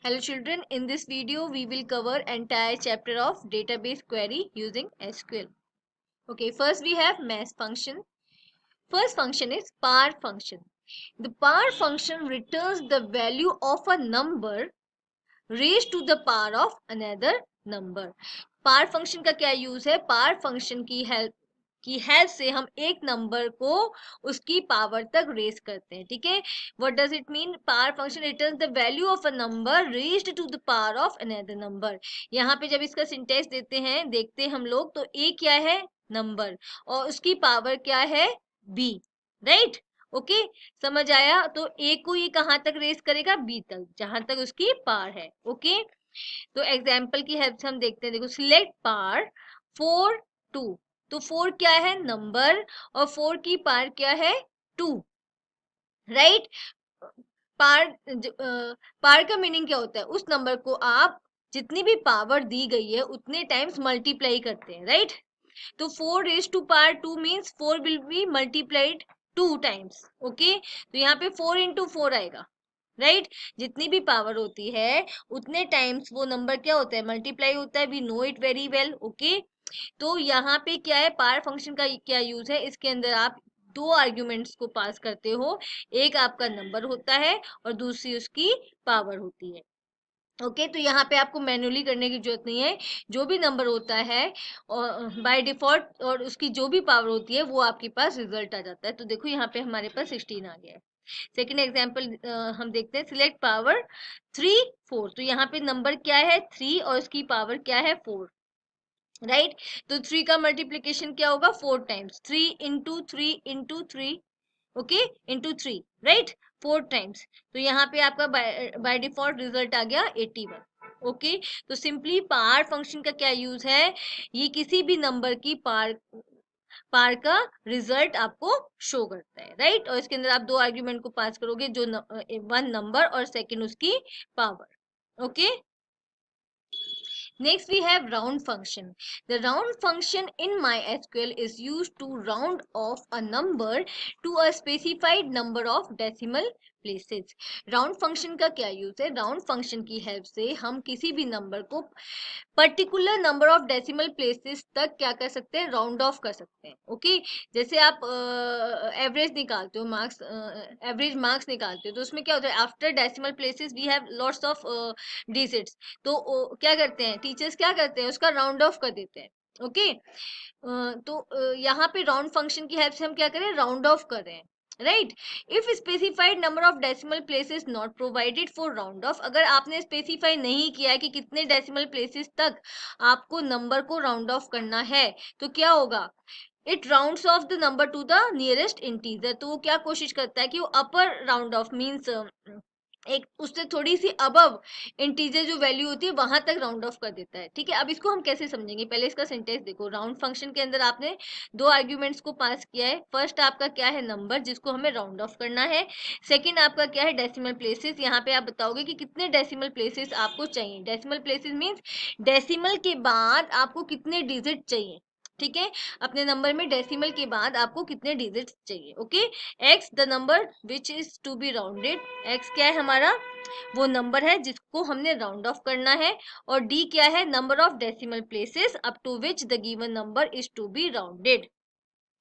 Hello children, in this video we will cover entire chapter of database query using SQL. Okay, first we have mass function. First function is par function. The par function returns the value of a number raised to the power of another number. par function का क्या use है? par function की help से हम एक number को उसकी power तक रेज करते हैं. ठीक है, what does it mean? Power function returns the value of a number raised to the power of another number. यहाँ पे जब इसका सिंटेक्स देते हैं, देखते हैं हम लोग, तो ए क्या है? नंबर, और उसकी पावर क्या है? बी. राइट, ओके, समझ आया? तो ए को ये कहाँ तक रेज करेगा? बी तक, जहां तक उसकी पावर है. ओके, तो एग्जाम्पल की हेल्प से हम देखते हैं. देखो, सिलेक्ट पार 4 2. तो 4 क्या है? नंबर, और 4 की पार क्या है? 2. राइट, पार पार का मीनिंग क्या होता है? उस नंबर को आप जितनी भी पावर दी गई है उतने टाइम्स मल्टीप्लाई करते हैं. राइट, तो 4 raise to power 2 means 4 will be multiplied 2 times. Okay, तो यहाँ पे 4 इंटू 4 आएगा. राइट, जितनी भी पावर होती है उतने टाइम्स वो नंबर क्या होता है? मल्टीप्लाई होता है. We know it very well. Okay, तो यहाँ पे क्या है? पार फंक्शन का क्या यूज है? इसके अंदर आप दो आर्ग्यूमेंट्स को पास करते हो. एक आपका नंबर होता है और दूसरी उसकी पावर होती है. ओके, तो यहाँ पे आपको मैन्युअली करने की जरूरत नहीं है. जो भी नंबर होता है और बाय डिफॉल्ट और उसकी जो भी पावर होती है वो आपके पास रिजल्ट आ जाता है. तो देखो यहाँ पे हमारे पास 16 आ गया है. सेकेंड एग्जाम्पल हम देखते हैं. Select power 3 4. तो यहाँ पे नंबर क्या है? 3, और उसकी पावर क्या है? 4. राइट, तो 3 का मल्टीप्लीकेशन क्या होगा? 4 times. 3 into 3 into 3, okay, into 3. Right, 4 times. तो यहाँ पे आपका बाय डिफॉल्ट रिजल्ट आ गया 81. ओके, तो सिंपली पार फंक्शन का क्या यूज है? ये किसी भी नंबर की पार का रिजल्ट आपको शो करता है. राइट, और इसके अंदर आप दो आर्ग्यूमेंट को पास करोगे, जो वन नंबर और सेकंड उसकी power. Okay, next we have round function. The round function in MySQL is used to round off a number to a specified number of decimal places. Round function का क्या use है? Round function की help से हम किसी भी number को particular number of decimal places तक क्या कर सकते हैं? राउंड ऑफ कर सकते हैं. ओके, जैसे आप एवरेज निकालते हो, मार्क्स, एवरेज मार्क्स निकालते हो, तो उसमें क्या होता है? After decimal places we have lots of digits. तो क्या करते हैं टीचर्स? क्या करते हैं? उसका राउंड ऑफ कर देते हैं. ओके, तो यहाँ पे राउंड फंक्शन की हेल्प से हम क्या करें? राउंड ऑफ कर रहे हैं. Right, if specified number of decimal places not provided for round of. अगर आपने स्पेसिफाई नहीं किया है कि कितने डेसिमल प्लेसेस तक आपको नंबर को राउंड ऑफ करना है, तो क्या होगा? It rounds of the number two the nearest integer. तो वो क्या कोशिश करता है कि वो अपर राउंड ऑफ मीन्स एक उससे थोड़ी सी अबव इंटीजर जो वैल्यू होती है वहां तक राउंड ऑफ कर देता है. ठीक है, अब इसको हम कैसे समझेंगे? पहले इसका सिंटेक्स देखो. राउंड फंक्शन के अंदर आपने दो आर्ग्यूमेंट्स को पास किया है. फर्स्ट आपका क्या है? नंबर, जिसको हमें राउंड ऑफ करना है. सेकंड आपका क्या है? Decimal places. यहाँ पे आप बताओगे कि कितने डेसिमल प्लेसेस आपको चाहिए. डेसिमल प्लेसेस मीन्स डेसिमल के बाद आपको कितने डिजिट चाहिए. ठीक है, अपने नंबर में डेसिमल के बाद आपको कितने डिजिट चाहिए. Okay, x the number which is to be rounded. X क्या है हमारा? वो नंबर है जिसको हमने राउंड ऑफ करना है. और डी क्या है? Number of decimal places up to which the given number is to be rounded.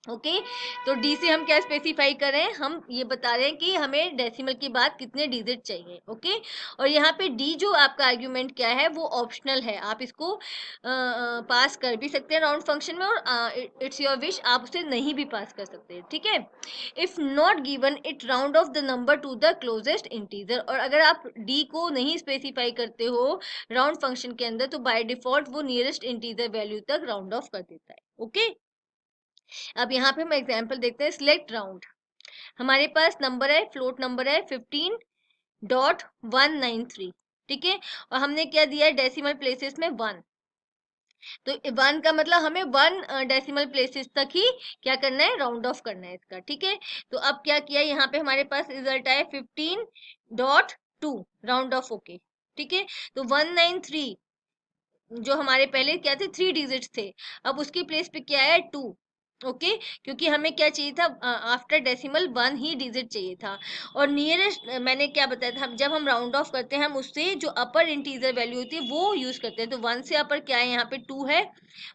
Okay, तो डी से हम क्या स्पेसिफाई कर रहे हैं? हम ये बता रहे हैं कि हमें डेसिमल के बाद कितने डिजिट चाहिए. ओके, और यहाँ पे डी जो आपका आर्ग्यूमेंट क्या है वो ऑप्शनल है. आप इसको पास कर भी सकते हैं राउंड फंक्शन में, और इट्स योर विश, आप उसे नहीं भी पास कर सकते हैं. ठीक है, if not given it round of the number two the closest integer. और अगर आप डी को नहीं स्पेसिफाई करते हो राउंड फंक्शन के अंदर, तो बाय डिफॉल्ट वो नियरेस्ट इंटीजर वैल्यू तक राउंड ऑफ कर देता है. ओके, अब यहाँ पे हम एग्जाम्पल देखते हैं. Select round. हमारे पास नंबर है, फ्लोट नंबर है 15.193. ठीक है, और हमने क्या दिया है? डेसिमल प्लेसेस में 1. तो 1 का मतलब हमें 1 डेसिमल प्लेसेस तक ही क्या करना है? राउंड ऑफ करना है इसका. ठीक है, तो अब क्या किया? यहाँ पे हमारे पास रिजल्ट आया 15.2 राउंड ऑफ. ओके, ठीक है, तो 193 जो हमारे पहले क्या थे? 3 डिजिट्स थे, अब उसकी प्लेस पे क्या है? 2. ओके क्योंकि हमें क्या चाहिए था, आफ्टर डेसिमल 1 ही डिजिट चाहिए था। और नियरेस्ट मैंने क्या बताया था, जब हम राउंड ऑफ करते हैं हम उससे जो अपर इंटीजर वैल्यू होती है वो यूज करते हैं। तो 1 से अपर क्या है, यहाँ पे 2 है।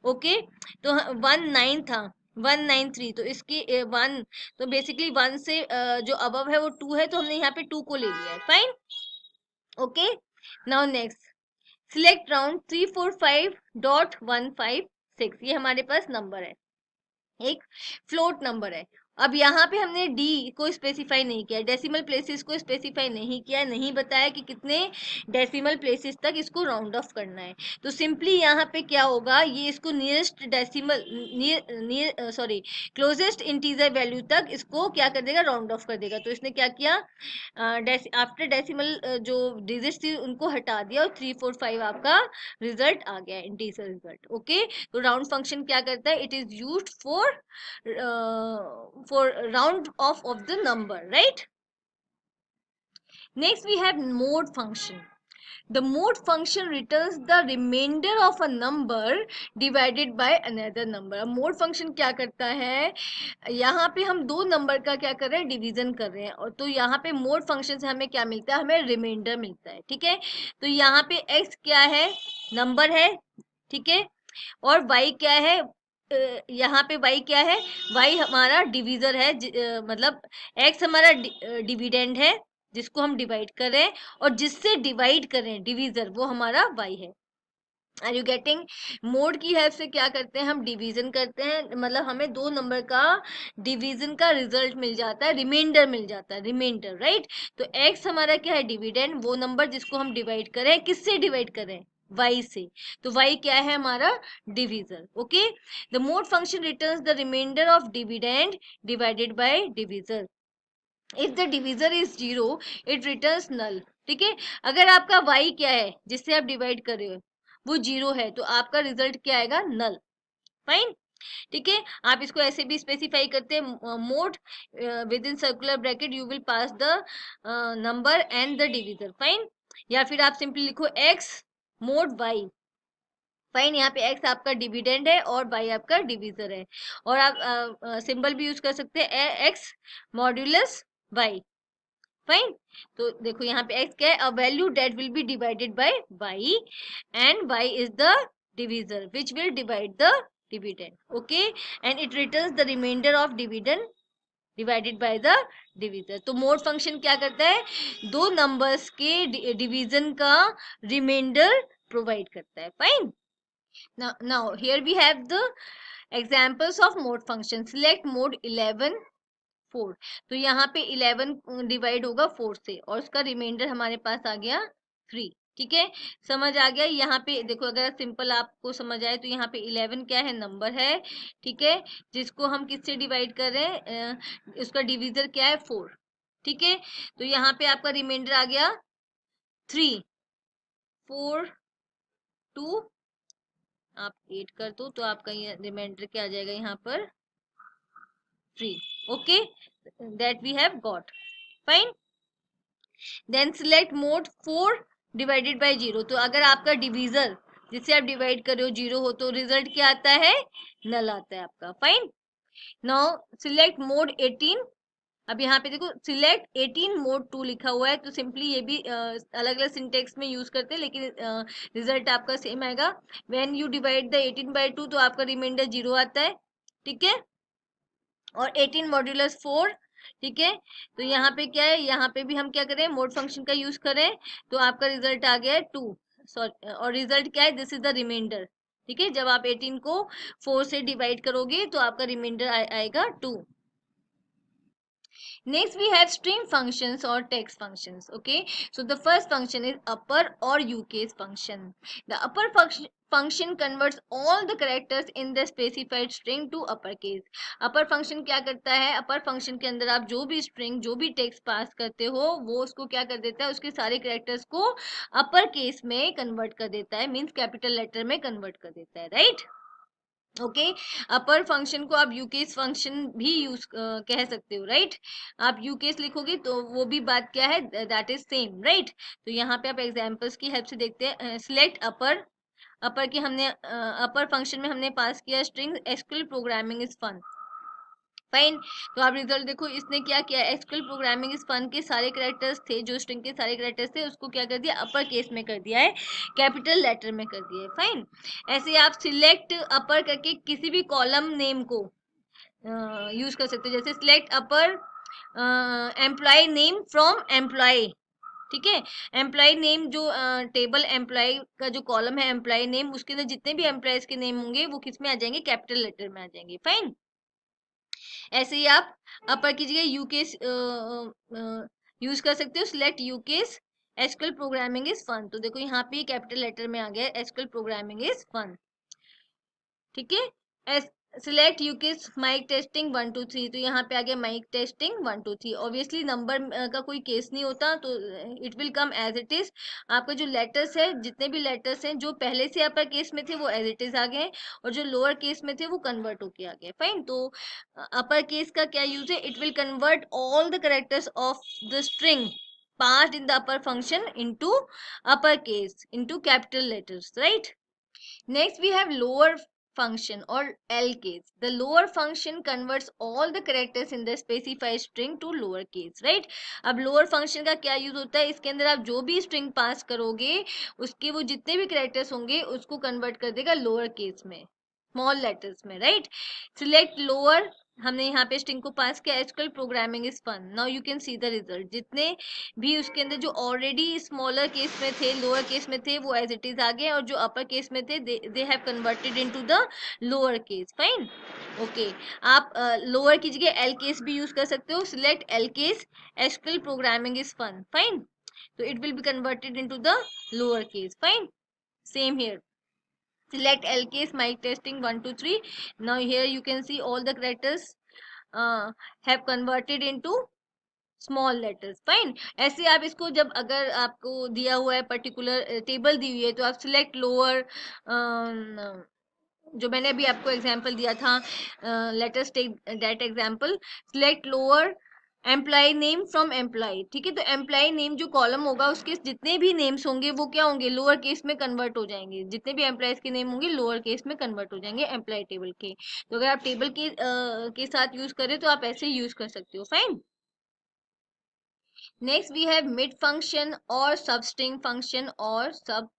ओके तो 1 9 था, 193, तो इसकी 1, तो बेसिकली 1 से जो अबव है वो 2 है, तो हमने यहाँ पे 2 को ले लिया है। Fine. Okay now next, select round 345.156, ये हमारे पास नंबर है, एक फ्लोट नंबर है। अब यहाँ पे हमने डी को स्पेसिफाई नहीं किया, डेसिमल प्लेसेस को स्पेसिफाई नहीं किया, नहीं बताया कि कितने डेसिमल प्लेसेस तक इसको राउंड ऑफ करना है। तो सिंपली यहाँ पे क्या होगा, ये इसको nearest decimal sorry closest integer value तक इसको क्या कर देगा, राउंड ऑफ कर देगा। तो इसने क्या किया, आफ्टर डेसिमल जो डिजिट्स थी उनको हटा दिया और 345 आपका रिजल्ट आ गया, इंटीजर रिजल्ट। ओके तो राउंड फंक्शन क्या करता है, it is used for round off of the number, right? Next we have mode function. The mode function returns the remainder of a number divided by another number. अब mode function क्या करता है, यहाँ पे हम दो नंबर का क्या कर रहे हैं, डिवीजन कर रहे हैं। और तो यहाँ पे मोड फंक्शन से हमें क्या मिलता है, हमें रिमाइंडर मिलता है। ठीक है तो यहाँ पे x क्या है, नंबर है, ठीक है, और y क्या है, यहाँ पे y क्या है, y हमारा डिवीजर है, मतलब x हमारा डिविडेंड है जिसको हम डिवाइड कर रहे हैं, और जिससे डिवाइड कर रहे हैं डिवीजर वो हमारा y है। Are you getting? मोड की हेल्प से क्या करते हैं, हम डिवीजन करते हैं, मतलब हमें दो नंबर का डिवीजन का रिजल्ट मिल जाता है, रिमाइंडर मिल जाता है, रिमाइंडर, राइट। तो x हमारा क्या है, डिविडेंड, वो नंबर जिसको हम डिवाइड करें, किससे डिवाइड करें, y से। तो y क्या है हमारा, divisor. Okay the mod function returns the remainder of dividend divided by divisor. If the divisor is 0 it returns null. ठीक है अगर आपका y क्या है जिससे आप डिवाइड कर रहे हो वो 0 है, तो आपका रिजल्ट क्या आएगा, नल। फाइन। ठीक है आप इसको ऐसे भी स्पेसिफाई करते हैं, mode with in circular bracket you will pass the number and the divisor. Fine. या फिर आप सिंपली लिखो x मोड y। फाइन यहाँ पे x आपका डिविडेंड है और y आपका डिवीजर है। और आप सिंबल भी यूज कर सकते हैं, x मॉड्यूलस y। फाइन। तो देखो यहाँ पे x क्या है, a value that will be divided by y and y is the divisor which will divide the dividend. Okay and it returns the remainder of dividend divided by the divisor. तो mod function क्या करता है, दो numbers के division का reminder provide करता है। Fine. now here we have the examples of mode function. Select mode 11 4। तो यहाँ पे 11 डिवाइड होगा 4 से और उसका रिमाइंडर हमारे पास आ गया 3। ठीक है समझ आ गया। यहाँ पे देखो अगर सिंपल आपको समझ आए तो यहाँ पे 11 क्या है, नंबर है, ठीक है, जिसको हम किससे डिवाइड कर रहे हैं, उसका डिवीजर क्या है 4। ठीक है तो यहाँ पे आपका रिमाइंडर आ गया 3, 4 2, आप 8 कर दो तो आपका ये रिमाइंडर क्या आ जाएगा यहाँ पर 3। Okay that we have got. Fine. Then select mod 4 divided by 0। तो अगर आपका डिवीजर जिससे आप डिवाइड कर रहे हो 0 हो तो रिजल्ट क्या आता है, नल आता है आपका। फाइन। Now select mode 18। अब यहाँ पे देखो सिलेक्ट 18 मोड 2 लिखा हुआ है, तो सिंपली ये भी अलग अलग सिंटेक्स में यूज करते हैं लेकिन रिजल्ट आपका सेम आएगा। When you divide the 18 by 2 तो आपका रिमाइंडर 0 आता है। ठीक है और 18 मॉड्यूलस 4। ठीक है तो यहाँ पे क्या है, यहाँ पे भी हम क्या करें, मोड फंक्शन का यूज करें, तो आपका रिजल्ट आ गया है 2। सॉरी और रिजल्ट क्या है, दिस इज द रिमाइंडर। ठीक है जब आप 18 को 4 से डिवाइड करोगे तो आपका रिमाइंडर आएगा 2। Next we have string functions or text functions. Okay, so the first function is upper or UCase function. The upper function converts all the characters in the specified string to uppercase. upper function क्या करता है, upper function के अंदर आप जो भी string जो भी text पास करते हो वो उसको क्या कर देता है, उसके सारे characters को upper case में convert कर देता है, means capital letter में convert कर देता है, right? ओके अपर फंक्शन को आप यूकेस फंक्शन भी यूज कह सकते हो, राइट। आप यूकेस लिखोगे तो वो भी बात क्या है, दैट इज सेम, राइट। तो यहाँ पे आप एग्जांपल्स की हेल्प से देखते हैं। सिलेक्ट अपर, अपर की हमने अपर फंक्शन में हमने पास किया string SQL programming is fun. Fine. तो आप रिजल्ट देखो, इसने क्या किया, एसक्यूएल प्रोग्रामिंग इज फन के सारे कैरेक्टर्स थे, जो स्ट्रिंग के सारे कैरेक्टर्स थे उसको क्या कर दिया, अपर केस में कर दिया है, कैपिटल लेटर में कर दिया है। फाइन। ऐसे आप सिलेक्ट अपर करके किसी भी कॉलम नेम को यूज कर सकते हो, जैसे select upper employee name from employee. ठीक है, एम्प्लॉय नेम जो टेबल एम्प्लॉय का जो कॉलम है एम्प्लॉय नेम, उसके अंदर जितने भी एम्प्लॉयज के नेम होंगे वो किस में आ जाएंगे, कैपिटल लेटर में आ जाएंगे। फाइन। ऐसे ही आप अपर की जगह यूकेस यूज कर सकते हो, select ucase SQL programming is fun. तो देखो यहाँ पे कैपिटल लेटर में आ गया एसक्यूएल प्रोग्रामिंग इज फन। ठीक है, सिलेक्ट यूकेस माइक टेस्टिंग 1 2 3। तो यहाँ पे आ गया माइक टेस्टिंग 1 2 3। ऑब्वियसली नंबर का कोई केस नहीं होता, तो it will come as it is. आपका जो लेटर्स है, जितने भी लेटर्स हैं जो पहले से अपर केस में थे वो एज इट इज आ गए, और जो लोअर केस में थे वो कन्वर्ट होके आ गए। फाइन। तो अपर केस का क्या यूज है, it will convert all the characters of the string passed in the upper function into upper case into capital letters, right? Next we have lower function or L case. The lower function converts all the characters in the specified string to lower case, right? अब lower function का क्या use होता है, इसके अंदर आप जो भी string पास करोगे उसके वो जितने भी characters होंगे उसको convert कर देगा lower case में, स्मॉल लेटर्स में, राइट? सिलेक्ट लोअर, हमने यहाँ पे स्ट्रिंग को पास किया, SQL programming is fun. Now you can see the result, जितने भी उसके अंदर जो ऑलरेडी स्मॉलर केस में थे, लोअर केस में थे, वो एज इट इज आ गए, और जो अपर केस में थे they have converted into the lower case. Fine. Okay, आप लोअर की जगह एल केस भी यूज कर सकते हो, select L case SQL programming is fun. Fine. तो it will be converted into the lower case. Fine. Same here. Select LKs mic testing 1 2 3. Now here you can see all the characters have converted into small letters. Fine. ऐसे आप इसको, जब अगर आपको दिया हुआ है पर्टिकुलर टेबल दी हुई है, तो आप सिलेक्ट लोअर, जो मैंने अभी आपको एग्जांपल दिया था, let us take that example, select lower employee name from employee. ठीक है, तो एम्प्लॉय नेम जो कॉलम होगा उसके जितने भी नेम्स होंगे वो क्या होंगे, लोअर केस में कन्वर्ट हो जाएंगे, जितने भी एम्प्लॉयज के नेम होंगे लोअर केस में कन्वर्ट हो जाएंगे एम्प्लॉय टेबल के। तो अगर आप टेबल के साथ यूज करें तो आप ऐसे यूज कर सकते हो। Fine. Next we have mid function और सब स्ट्रिंग फंक्शन और सब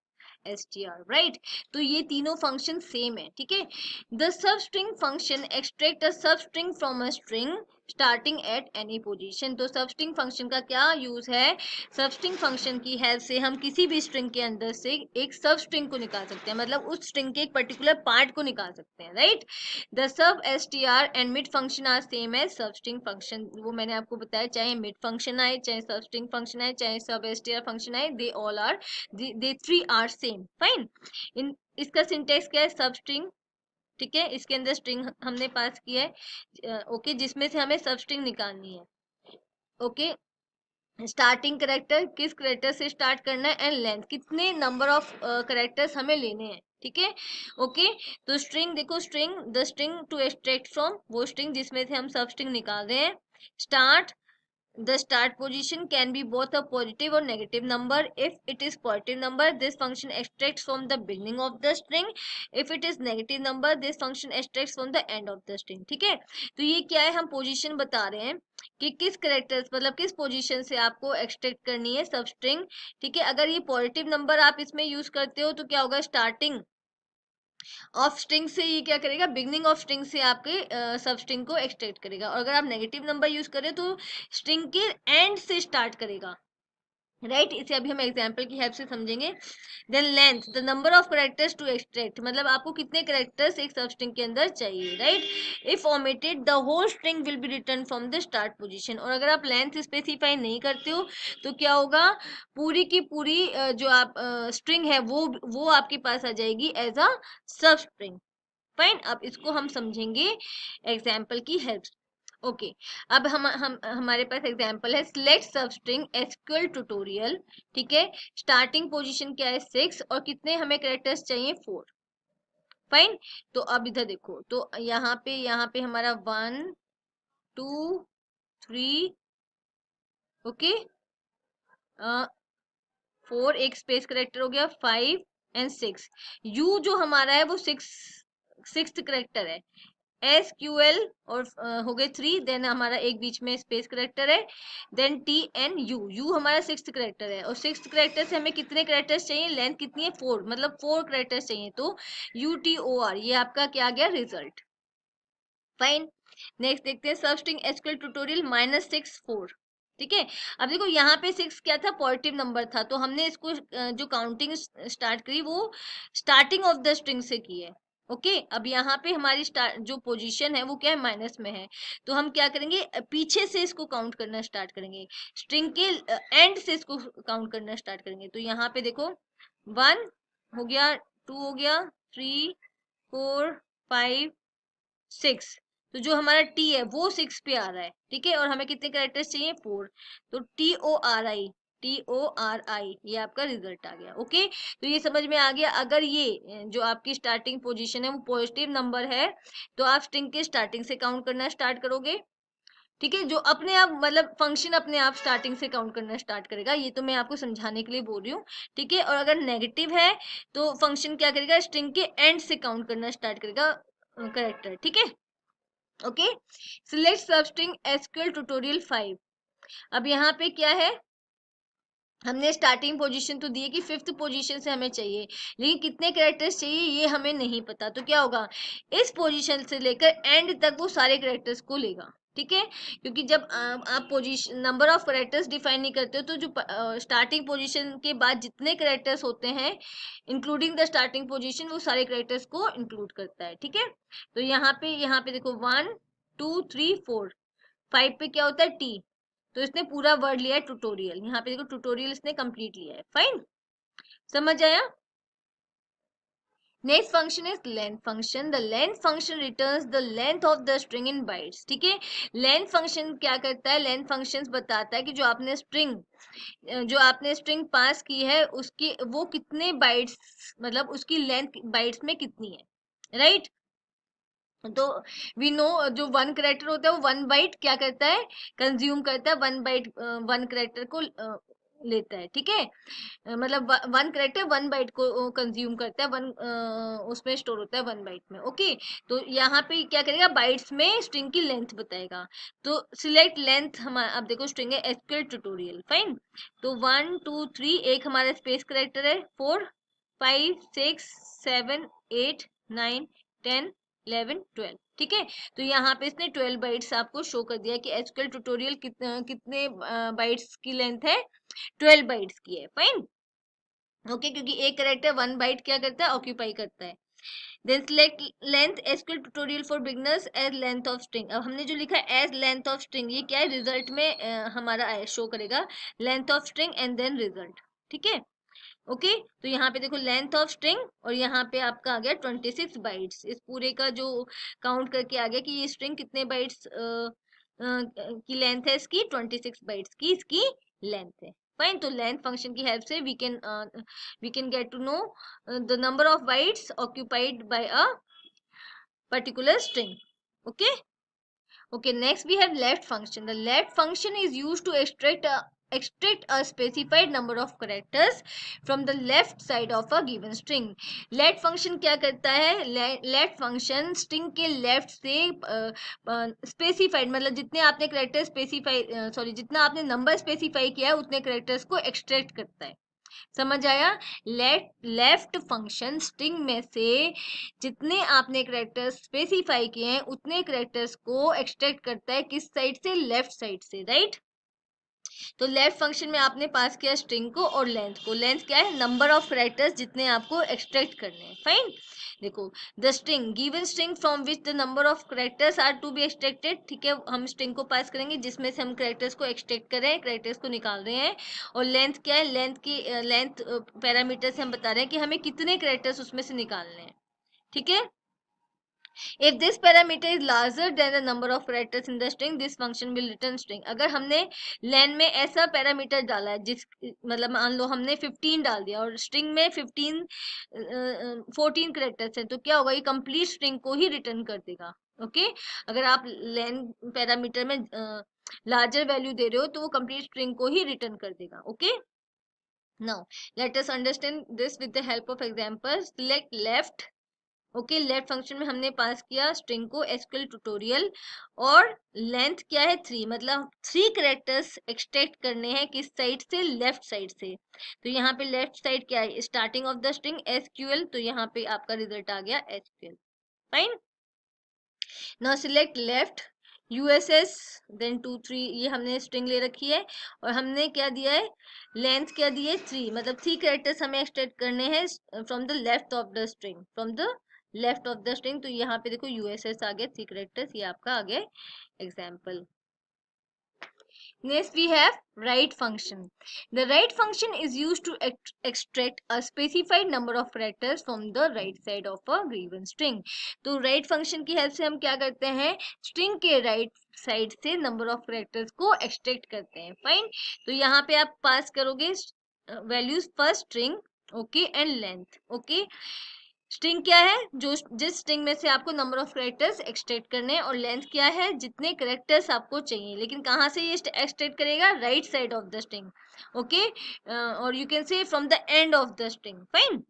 str, राइट? तो ये तीनों फंक्शन सेम है। ठीक है, the sub string function extract अ सब string from a string starting at any position. तो सब स्ट्रिंग फंक्शन का क्या यूज है, सब स्ट्रिंग फंक्शन की हेल्प से हम किसी भी स्ट्रिंग के अंदर से एक सब स्ट्रिंग को निकाल सकते हैं, मतलब उस स्ट्रिंग के एक पर्टिकुलर पार्ट को निकाल सकते हैं, right? The sub str and mid function are same as substring function. वो मैंने आपको बताया, चाहे मिड फंक्शन आए, चाहे सब स्ट्रिंग फंक्शन आए, चाहे सब str फंक्शन आए, they all are, they three are same. Fine. इन इसका सिंटेक्स क्या है, सब स्ट्रिंग। ठीक है, इसके अंदर स्ट्रिंग हमने पास किया है, ओके, जिसमें से हमें सब स्ट्रिंग निकालनी है। ओके, स्टार्टिंग करेक्टर, किस करेक्टर से स्टार्ट करना है, एंड लेंथ, कितने नंबर ऑफ करेक्टर्स हमें लेने हैं। ठीक है, ओके। तो स्ट्रिंग देखो, string, the string to extract from, वो स्ट्रिंग जिसमें से हम सब स्ट्रिंग निकाल रहे हैं। Start, the start position can be both a positive or negative number. If it is positive number, this function extracts from the beginning of the string. If it is negative number, this function extracts from the end of the string. ठीक है, तो ये क्या है, हम position बता रहे हैं कि किस करेक्टर्स, मतलब किस पोजीशन से आपको एक्सट्रैक्ट करनी है सब स्ट्रिंग। ठीक है, अगर ये पॉजिटिव नंबर आप इसमें यूज करते हो तो क्या होगा, स्टार्टिंग ऑफ स्ट्रिंग से ये क्या करेगा, बिगनिंग ऑफ स्ट्रिंग से आपके सब स्ट्रिंग को एक्सट्रैक्ट करेगा, और अगर आप नेगेटिव नंबर यूज करें तो स्ट्रिंग के एंड से स्टार्ट करेगा, राइट? इसे अभी हम एग्जांपल की हेल्प से समझेंगे। Then length, the number of characters to extract, मतलब आपको कितने करेक्टर्स एक सब स्ट्रिंग के अंदर चाहिए, right? If omitted the whole string will be return from the start position. और अगर आप लेंथ स्पेसिफाई नहीं करते हो तो क्या होगा, पूरी की पूरी जो आप स्ट्रिंग है वो आपके पास आ जाएगी एज अ सब स्ट्रिंग। फाइन। अब इसको हम समझेंगे एग्जाम्पल की हेल्प। ओके, अब हम हमारे पास एग्जाम्पल है, सिलेक्ट सब स्ट्रिंग एसक्यूएल ट्यूटोरियल। ठीक है, स्टार्टिंग पोजीशन क्या है 6, और कितने हमें कैरेक्टर्स चाहिए 4। फाइन। तो अब इधर देखो, तो यहाँ पे हमारा 1 2 3, ओके, 4 एक स्पेस करेक्टर हो गया, 5 एंड 6। यू जो हमारा है वो सिक्स्थ करेक्टर है। SQL और हो गए 3, देन हमारा एक बीच में स्पेस करेक्टर है, देन TNU। यू हमारा सिक्स्थ करेक्टर है, और सिक्स्थ करेक्टर से हमें कितने करेक्टर्स चाहिए, लेंथ कितनी है 4, मतलब 4 करेक्टर्स चाहिए, तो UTOR ये आपका क्या आ गया रिजल्ट। फाइन। नेक्स्ट देखते हैं सब स्ट्रिंग एसक्यूएल ट्यूटोरियल -6 4। ठीक है, अब देखो यहाँ पे 6 क्या था, पॉजिटिव नंबर था, तो हमने इसको जो काउंटिंग स्टार्ट करी वो स्टार्टिंग ऑफ द स्ट्रिंग से की है। ओके, अब यहाँ पे हमारी जो पोजीशन है वो क्या है, माइनस में है, तो हम क्या करेंगे, पीछे से इसको काउंट करना स्टार्ट करेंगे, स्ट्रिंग के एंड से इसको काउंट करना स्टार्ट करेंगे। तो यहाँ पे देखो 1 हो गया, 2 हो गया, 3 4 5 6, तो जो हमारा टी है वो 6 पे आ रहा है। ठीक है, और हमें कितने कैरेक्टर्स चाहिए, 4, तो TORI ये आपका रिजल्ट आ गया। ओके, तो ये समझ में आ गया, अगर ये जो आपकी स्टार्टिंग पोजीशन है वो पॉजिटिव नंबर है तो आप स्ट्रिंग के स्टार्टिंग से काउंट करना स्टार्ट करोगे। ठीक है, जो अपने आप मतलब फंक्शन अपने आप स्टार्टिंग से काउंट करना स्टार्ट करेगा, ये तो मैं आपको समझाने के लिए बोल रही हूँ। ठीक है, और अगर नेगेटिव है तो फंक्शन क्या करेगा, स्ट्रिंग के एंड से काउंट करना स्टार्ट करेगा करेक्टर। ठीक है, okay, select substring SQL tutorial 5। अब यहाँ पे क्या है, हमने स्टार्टिंग पोजीशन तो दी है कि 5th पोजीशन से हमें चाहिए, लेकिन कितने कैरेक्टर्स चाहिए ये हमें नहीं पता, तो क्या होगा, इस पोजीशन से लेकर एंड तक वो सारे कैरेक्टर्स को लेगा। ठीक है, क्योंकि जब आप position number of characters define नहीं करते हो तो जो स्टार्टिंग पोजीशन के बाद जितने कैरेक्टर्स होते हैं इंक्लूडिंग द स्टार्टिंग पोजीशन वो सारे कैरेक्टर्स को इंक्लूड करता है। ठीक है, तो यहाँ पे देखो 1 2 3 4, 5 पे क्या होता है टी, तो इसने पूरा वर्ड लिया है ट्यूटोरियल, यहाँ पे देखो ट्यूटोरियल इसने कंप्लीट लिया है। फाइन, समझ आया। Next function is length function. The length function returns the length of the string in bytes. ठीक है, लेंथ फंक्शन क्या करता है, लेंथ फंक्शन बताता है कि जो आपने स्ट्रिंग पास की है उसकी वो कितने बाइट्स, मतलब उसकी लेंथ बाइट्स में कितनी है, राइट। तो वी नो जो 1 करेक्टर होता है वो 1 बाइट क्या करता है, कंज्यूम करता है, 1 बाइट 1 करेक्टर को लेता है। ठीक है, मतलब 1 करेक्टर 1 बाइट को कंज्यूम करता है, 1 उसमें स्टोर होता है 1 बाइट में। ओके, तो यहाँ पे क्या करेगा, बाइट्स में स्ट्रिंग की लेंथ बताएगा, तो सिलेक्ट लेंथ हमारा, अब देखो स्ट्रिंग है एसक्यूएल ट्यूटोरियल। फाइन, तो 1 2 3 एक हमारा स्पेस करेक्टर है, 4 5 6 7 8 9 10 11 12। ठीक है, तो यहाँ पे इसने 12 बाइट्स आपको शो कर दिया कि एसक्यूएल ट्यूटोरियल कितने बाइट्स की लेंथ है, 12 बाइट्स की है। फाइन, ओके, क्योंकि एक करेक्टर 1 बाइट क्या करता है, ऑक्यूपाई करता है। Then select length SQL tutorial for beginners as length of string. अब हमने जो लिखा है एज लेंथ ऑफ स्ट्रिंग, ये क्या है, रिजल्ट में हमारा शो करेगा length of string and then result. ठीक है, ओके, तो यहाँ पे देखो लेंथ ऑफ स्ट्रिंग, और यहाँ पे आपका आ गया 26 बाइट्स, इस पूरे का जो काउंट करके आ गया कि ये स्ट्रिंग कितने बाइट्स की लेंथ है, इसकी 26 बाइट्स की इसकी लेंथ है। फाइन, तो लेंथ फंक्शन की हेल्प से we can get to know the number of bytes occupied by a particular string. Okay, okay, next we have left function. The left function is used to extract a specified number of characters from the left side of a given string. Let function क्या करता है, let function string के left से specified, मतलब जितने आपने character specify जितना आपने number specify किया है उतने characters को extract करता है। समझ आया, लेफ्ट फंक्शन स्ट्रिंग में से जितने आपने करेक्टर्स स्पेसिफाई किए हैं उतने करेक्टर्स को एक्सट्रैक्ट करता है, किस साइड से, लेफ्ट साइड से, राइट। तो लेफ्ट फंक्शन में आपने पास किया स्ट्रिंग को और लेंथ को। लेंथ क्या है, नंबर ऑफ कैरेक्टर्स जितने आपको एक्सट्रैक्ट करने हैं। फाइन, देखो the string given string from which the number of characters are to be extracted. ठीक है, हम स्ट्रिंग को पास करेंगे जिसमें से हम कैरेक्टर्स को एक्सट्रैक्ट कर रहे हैं, कैरेक्टर्स को निकाल रहे हैं। और लेंथ क्या है, लेंथ पैरामीटर से हम बता रहे हैं कि हमें कितने कैरेक्टर्स उसमें से निकालने हैं। ठीक है, if this parameter is larger than the number of characters in the string, this function will return string। अगर हमने len में ऐसा पैरामीटर डाला है जिस मतलब मान लो हमने 15 डाल दिया और स्ट्रिंग में 14 करेक्टर्स हैं, तो क्या होगा, ये कंप्लीट स्ट्रिंग को ही रिटर्न कर देगा। ओके, अगर आप लेन पैरामीटर में लार्जर वैल्यू दे रहे हो तो वो कंप्लीट स्ट्रिंग को ही रिटर्न कर देगा। Okay, Now let us understand this with the help of examples. Select left. Okay, left function में हमने पास किया स्ट्रिंग को एसक्यूएल ट्यूटोरियल, और लेंथ क्या है 3, मतलब 3 कैरेक्टर्स एक्सट्रैक्ट करने हैं किस साइड से, लेफ्ट साइड से। तो यहाँ पे लेफ्ट साइड क्या है, starting of the string SQL, तो यहाँ पे आपका रिजल्ट आ गया SQL. Fine. Now select left USS then 2 3, ये हमने स्ट्रिंग ले रखी है और हमने क्या दिया है, लेंथ क्या दी है 3, मतलब 3 कैरेक्टर्स हमें एक्सट्रैक्ट करने हैं from the left of the string, from the left of the string. तो यहाँ पे देखो यूएसएस आ गया 3 कैरेक्टर्स, ये आपका आ गया example. Next we have write function. The write function is used to extract a specified number of characters from the right side of a given string. तो write function की हेल्प से हम क्या करते हैं, string के right side से number of characters को extract करते हैं। फाइन। तो यहाँ पे आप पास करोगे values first string, okay, and length, okay। String क्या है, जो जिस स्ट्रिंग में से आपको नंबर ऑफ कैरेक्टर्स एक्सट्रैक्ट करने हैं, और लेंथ क्या है, जितने कैरेक्टर्स आपको चाहिए। लेकिन कहाँ से ये एक्सट्रैक्ट करेगा, right side of the string, okay, और you can say from the end of the string. Fine.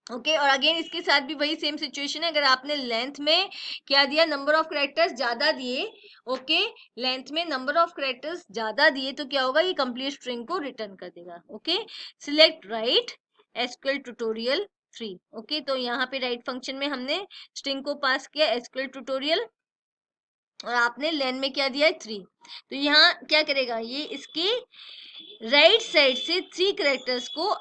Okay, और अगेन इसके साथ भी वही सेम सिचुएशन है। अगर आपने लेंथ में क्या दिया, नंबर ऑफ कैरेक्टर्स ज्यादा दिए, ओके, लेंथ में नंबर ऑफ कैरेक्टर्स ज्यादा दिए, तो क्या होगा, ये कंप्लीट स्ट्रिंग को रिटर्न कर देगा। Okay, select right SQL tutorial 3। Okay, तो यहाँ पे राइट फंक्शन में हमने स्ट्रिंग को पास किया एसक्यूएल ट्यूटोरियल, और आपने लेन में क्या दिया है 3। तो यहाँ क्या करेगा, ये इसके राइट साइड से 3 कैरेक्टर्स को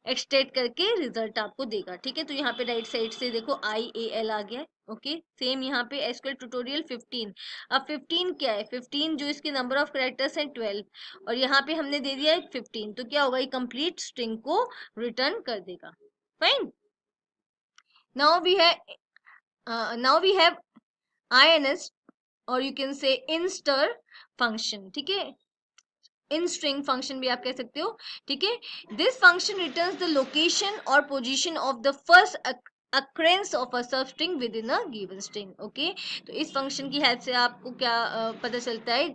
एक्सट्रैक्ट करके रिजल्ट आपको देगा। ठीक है, तो यहाँ पे राइट साइड से देखो IAL आ गया है। ओके, सेम यहाँ पे एसक्यूएल ट्यूटोरियल 15। अब 15 क्या है, 15 जो इसके नंबर ऑफ कैरेक्टर्स हैं 12, और यहाँ पे हमने दे दिया है 15, तो क्या होगा, ये कंप्लीट स्ट्रिंग को रिटर्न कर देगा। Fine. Now we have INS, और you can say instr function. ठीक है, इन स्ट्रिंग फंक्शन भी आप कह सकते हो। ठीक है, this function returns the location और position of the first occurrence of a substring within a given string। Okay, तो इस फंक्शन की हेल्प से आपको क्या पता चलता है,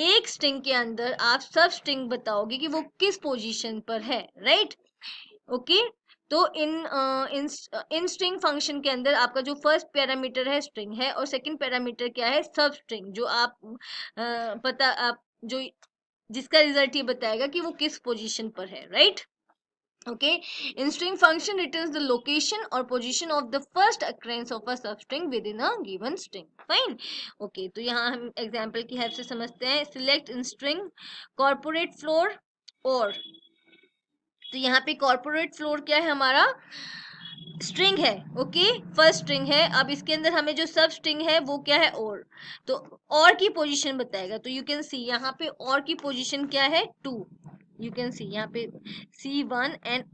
एक स्ट्रिंग के अंदर आप सब स्ट्रिंग बताओगे कि वो किस पोजीशन पर है, राइट। ओके, तो इन स्ट्रिंग फंक्शन के अंदर आपका जो फर्स्ट पैरामीटर है स्ट्रिंग है, और सेकंड पैरामीटर क्या है, सब स्ट्रिंग, जो आप आप जो जिसका रिजल्ट ये बताएगा कि वो किस पोजीशन पर है, right. Okay, in string function returns the location और position of the first occurrence of a substring within a given string. Fine. Okay, तो यहाँ हम एग्जांपल की हेल्प से समझते हैं। Select in string corporate floor, और तो यहाँ पे कॉर्पोरेट फ्लोर क्या है, हमारा स्ट्रिंग है। ओके, फर्स्ट स्ट्रिंग है। अब इसके अंदर हमें जो सब स्ट्रिंग है वो क्या है, तो और की पोजीशन बताएगा। तो यू कैन सी यहाँ पे और की पोजीशन क्या है, 2। यू कैन सी यहाँ पे C1 एंड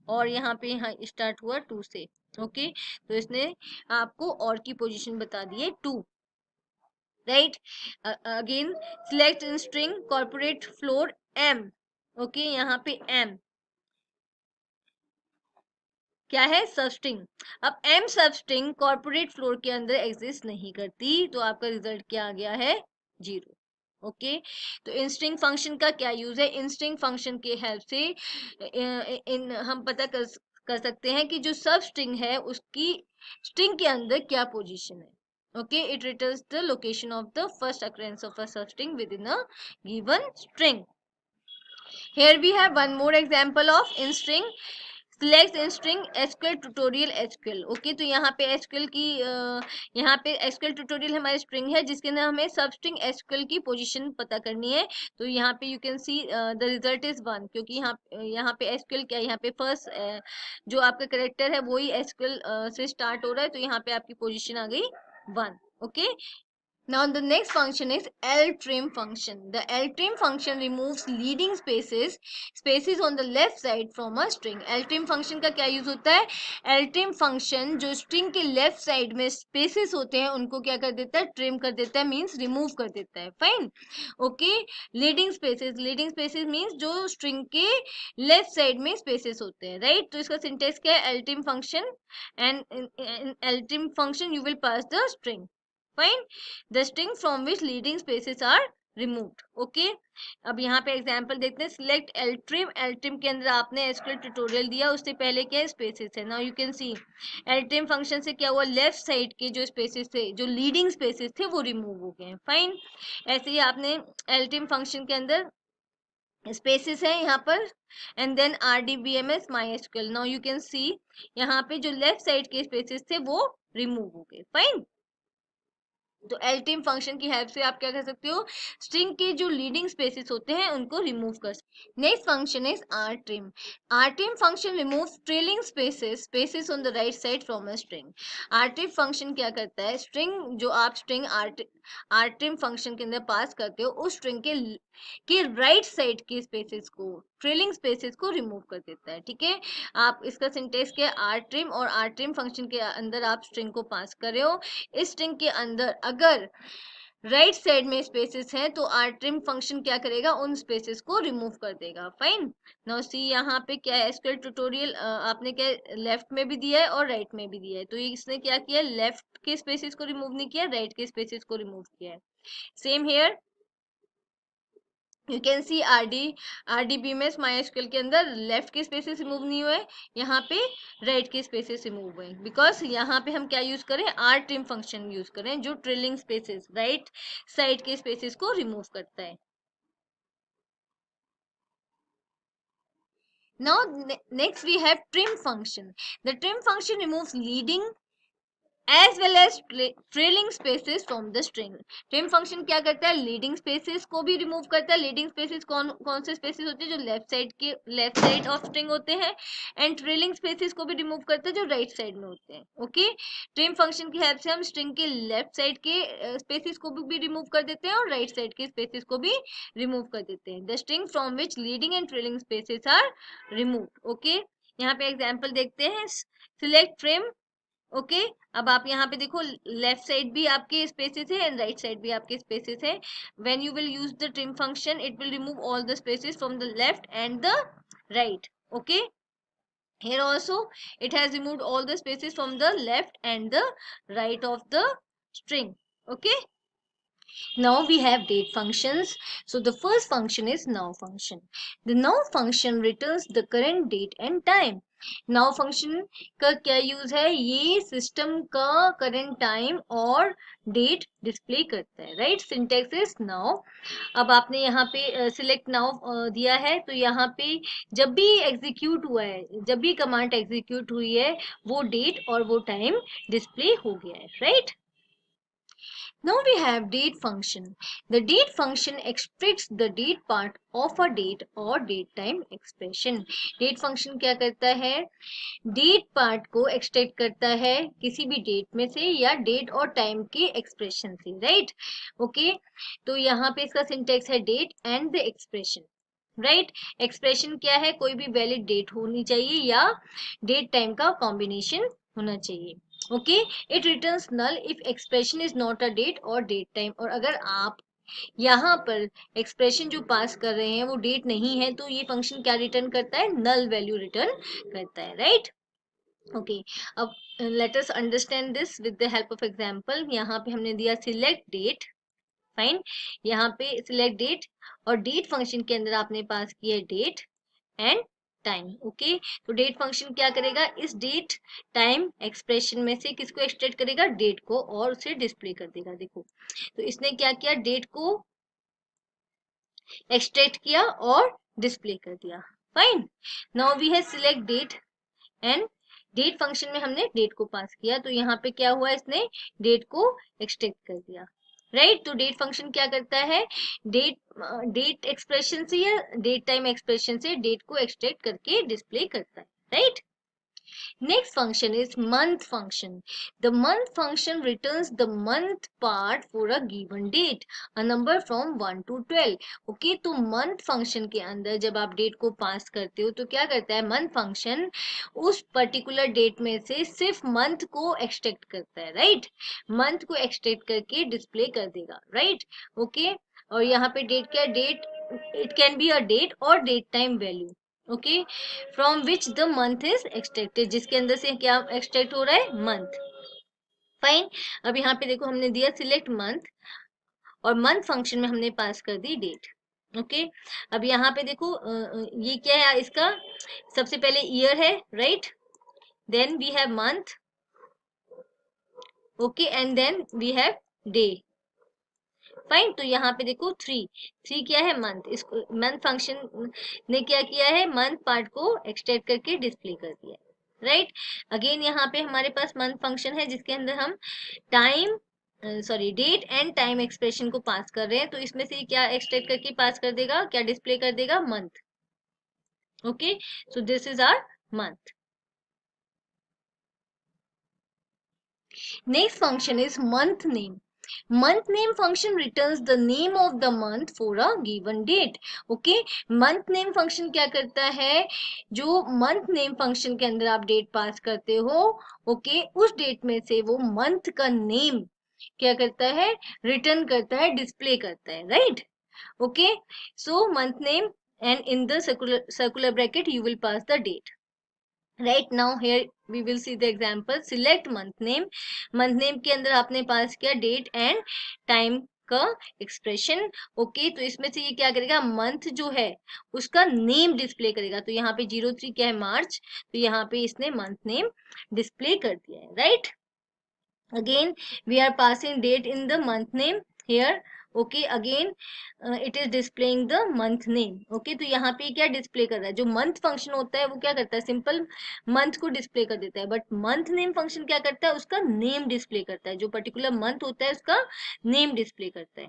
और यहाँ पे यहाँ स्टार्ट हुआ 2 से। ओके, तो इसने आपको और की पोजीशन बता दी है 2, right. Again select in string corporate floor M। Okay, यहाँ पे M क्या है, सबस्ट्रिंग। अब M सबस्ट्रिंग कॉर्पोरेट फ्लोर के अंदर एग्जिस्ट नहीं करती, तो आपका रिजल्ट क्या आ गया है, 0। ओके, तो इन स्ट्रिंग फंक्शन का क्या यूज है, इन स्ट्रिंग फंक्शन के हेल्प से हम पता कर सकते हैं कि जो सब स्ट्रिंग है उसकी स्ट्रिंग के अंदर क्या पोजीशन है। Okay, it returns the location of the first occurrence of a substring within a given string। Here we have one more example of in string। Select in string SQL tutorial SQL. Okay, तो यहाँ पे SQL की यहाँ पे SQL tutorial हमारी string है, जिसके अंदर हमें सब स्ट्रिंग एसक्यूएल की पोजीशन पता करनी है। तो यहाँ पे you can see the result is 1, क्योंकि यहाँ पे एसक्यूएल क्या है, यहाँ पे फर्स्ट जो आपका करेक्टर है वही एसक्यूएल से स्टार्ट हो रहा है, तो यहाँ पे आपकी पोजीशन आ गई 1। Okay, now the next function is ltrim function। The ltrim function removes leading spaces on the left side from a string। ltrim function का क्या यूज होता है, ltrim function जो string के left side में spaces होते हैं उनको क्या कर देता है, ट्रिम कर देता है, मीन्स रिमूव कर देता है। Fine. Okay, leading spaces means जो string के लेफ्ट साइड में स्पेसेस होते हैं, राइट। तो इसका सिंटेक्स क्या है, ltrim function, and in ltrim function you will pass the string। Fine, the string from which leading spaces are removed. Okay, अब यहाँ पे एग्जांपल देखते हैं। सिलेक्ट एल्ट्रिम, एल्ट्रिम के अंदर आपने एसक्यूएल ट्यूटोरियल दिया, उससे पहले क्या है, स्पेसेस है। Now you can see L trim function से क्या हुआ, लेफ्ट साइड के जो स्पेसेस थे, जो लीडिंग स्पेसेस थे, वो रिमूव हो गए। फाइन, ऐसे ही आपने एल्ट्रिम फंक्शन के अंदर स्पेसेस है यहाँ पर, and then RDBMS MySQL। Now you can see यहाँ पे जो लेफ्ट साइड के स्पेसेस थे वो रिमूव हो गए। फाइन, तो एल्टिम फंक्शन की हेल्प से आप क्या कर सकते हो, स्ट्रिंग के जो लीडिंग स्पेसेस होते हैं उनको रिमूव कर सकते। Next function is rtrim। rtrim function removes trailing spaces on the right side from a string. rtrim function क्या करता है, स्ट्रिंग जो आप स्ट्रिंग rtrim फंक्शन के अंदर पास करते हो, उस स्ट्रिंग के राइट साइड के स्पेसेस को, ट्रेलिंग स्पेसेस को रिमूव कर देता है। ठीक है, आप इसका सिंटेक्स क्या, rtrim, और rtrim फंक्शन के अंदर आप स्ट्रिंग को पास कर रहे हो, इस स्ट्रिंग के अंदर अगर राइट साइड में स्पेसेस हैं तो rtrim फंक्शन क्या करेगा, उन स्पेसेस को रिमूव कर देगा। फाइन, नाउ सी यहाँ पे क्या है, एसक्यूएल ट्यूटोरियल आपने क्या लेफ्ट में भी दिया है और राइट में भी दिया है, तो इसने क्या किया, लेफ्ट के स्पेसेस को रिमूव नहीं किया, राइट के स्पेसेस को रिमूव किया है। Same here you can C RDBMS MySQL के अंदर लेफ्ट के स्पेसेस रिमूव नहीं हुए, यहाँ पे राइट के स्पेसेस रिमूव हुए, बिकॉज यहाँ पे हम क्या यूज करें, rtrim फंक्शन यूज करें, जो ट्रेलिंग स्पेसेस, राइट साइड के स्पेसेस को रिमूव करता है। Now next we have trim function. The trim function removes leading as well as trailing spaces from the string। trim function क्या करता है, लीडिंग स्पेसेस को भी रिमूव करता है। लीडिंग स्पेसेस कौन कौन से स्पेसेस होते हैं, जो लेफ्ट साइड ऑफ स्ट्रिंग होते हैं, एंड ट्रेलिंग स्पेसेस को भी रिमूव करता है, जो राइट साइड में होते हैं। ओके, ट्रिम फंक्शन की हेल्प से हम स्ट्रिंग के लेफ्ट साइड के स्पेसेस को भी रिमूव कर देते हैं और राइट साइड के स्पेसेस को भी रिमूव कर देते हैं। The string from which leading and trailing spaces are removed. Okay, यहाँ पे एग्जाम्पल देखते हैं। Select trim. ओके, अब आप यहाँ पे देखो, लेफ्ट साइड भी आपके स्पेसेस है एंड राइट साइड भी आपके स्पेसेस है। When you will use the trim function, it will remove all the spaces from the left and the right. Okay, here also it has removed all the spaces from the left and the right of the string. Okay, now we have date functions. So the first function is now function. The now function returns the current date and time. Now function का क्या use है, ये system का current time और date display करता है। Right, syntax is now. अब आपने यहाँ पे सिलेक्ट नाउ दिया है, तो यहाँ पे जब भी एग्जीक्यूट हुआ है, जब भी कमांड एग्जीक्यूट हुई है, वो डेट और वो टाइम डिस्प्ले हो गया है। Right, now we have date function. The date function extracts the date part of a date or date time expression. Date function क्या करता है, डेट पार्ट को एक्सट्रैक्ट करता है किसी भी डेट में से या डेट और टाइम के एक्सप्रेशन से। राइट, ओके, तो यहाँ पे इसका सिंटेक्स है date and the expression. Right, expression क्या है, कोई भी वैलिड डेट होनी चाहिए या डेट टाइम का कॉम्बिनेशन होना चाहिए। Okay, it returns null if expression is not a date और डेट टाइम। और अगर आप यहाँ पर एक्सप्रेशन जो पास कर रहे हैं वो डेट नहीं है, तो ये फंक्शन क्या रिटर्न करता है, नल वैल्यू रिटर्न करता है। राइट, ओके, अब let us understand this with the help of example. यहाँ पे हमने दिया सिलेक्ट डेट। फाइन, यहाँ पे सिलेक्ट डेट और डेट फंक्शन के अंदर आपने पास किया डेट एंड टाइम। ओके, तो डेट फंक्शन क्या करेगा, इस डेट टाइम एक्सप्रेशन में से किसको एक्सट्रैक्ट करेगा, डेट को, और उसे डिस्प्ले कर देगा। देखो, तो इसने क्या किया, डेट को एक्सट्रैक्ट किया और डिस्प्ले कर दिया। Fine, now we have select date and date function में हमने डेट को पास किया, तो यहाँ पे क्या हुआ, इसने डेट को एक्सट्रैक्ट कर दिया। राइट, तो डेट फंक्शन क्या करता है, डेट एक्सप्रेशन से या डेट टाइम एक्सप्रेशन से डेट को एक्सट्रैक्ट करके डिस्प्ले करता है। Right, next function is month function. The month function returns the month part for a given date, a number from 1 to 12. Okay, तो month function के अंदर जब आप डेट को पास करते हो तो क्या करता है, month function उस पर्टिकुलर डेट में से सिर्फ मंथ को एक्सट्रैक्ट करता है। राइट, मंथ को एक्सट्रैक्ट करके डिस्प्ले कर देगा। राइट, ओके, और यहाँ पे डेट क्या, date it can be a date और date time value. Okay, from which the month is extracted, जिसके अंदर से क्या एक्सट्रैक्ट हो रहा है, मंथ। फाइन, अब यहाँ पे देखो हमने दिया सिलेक्ट मंथ और मंथ फंक्शन में हमने पास कर दी डेट। ओके, अब यहाँ पे देखो ये क्या है इसका, सबसे पहले ईयर है, right, then we have month, okay, and then we have day. Fine, तो यहाँ पे देखो थ्री, थ्री क्या है, मंथ। इसको मंथ फंक्शन ने क्या किया है, मंथ पार्ट को एक्सटेंड करके डिस्प्ले कर दिया, राइट। अगेन यहाँ पे हमारे पास मंथ फंक्शन है जिसके अंदर हम time sorry date and time expression को पास कर रहे हैं, तो इसमें से क्या एक्सट्रैक्ट करके पास कर देगा, क्या डिस्प्ले कर देगा, month. Okay, so this is our month. Next function is month name. Month name function returns the name of the month for a given date. Okay, month name function क्या करता है, जो month name function के अंदर आप date पास करते हो, okay, उस डेट में से वो month का नेम क्या करता है, रिटर्न करता है, डिस्प्ले करता है, right. Okay, so month name and in the circular bracket you will pass the date. Right now here we will see the example. Select month name. month name के अंदर आपने पास किया डेट एंड टाइम का expression. Okay, तो इसमें से ये क्या करेगा, मंथ जो है उसका नेम डिस्प्ले करेगा। तो यहाँ पे 03 क्या है, मार्च, तो यहाँ पे इसने मंथ नेम डिस्प्ले कर दिया है, right. again we are passing date in the month name here. okay, again it is displaying the month name. okay, तो यहाँ पे क्या डिस्प्ले कर रहा है, जो मंथ फंक्शन होता है वो क्या करता है, सिंपल मंथ को डिस्प्ले कर देता है, बट मंथ नेम फंक्शन क्या करता है, उसका नेम डिस्प्ले करता है, जो पर्टिकुलर मंथ होता है उसका नेम डिस्प्ले करता है।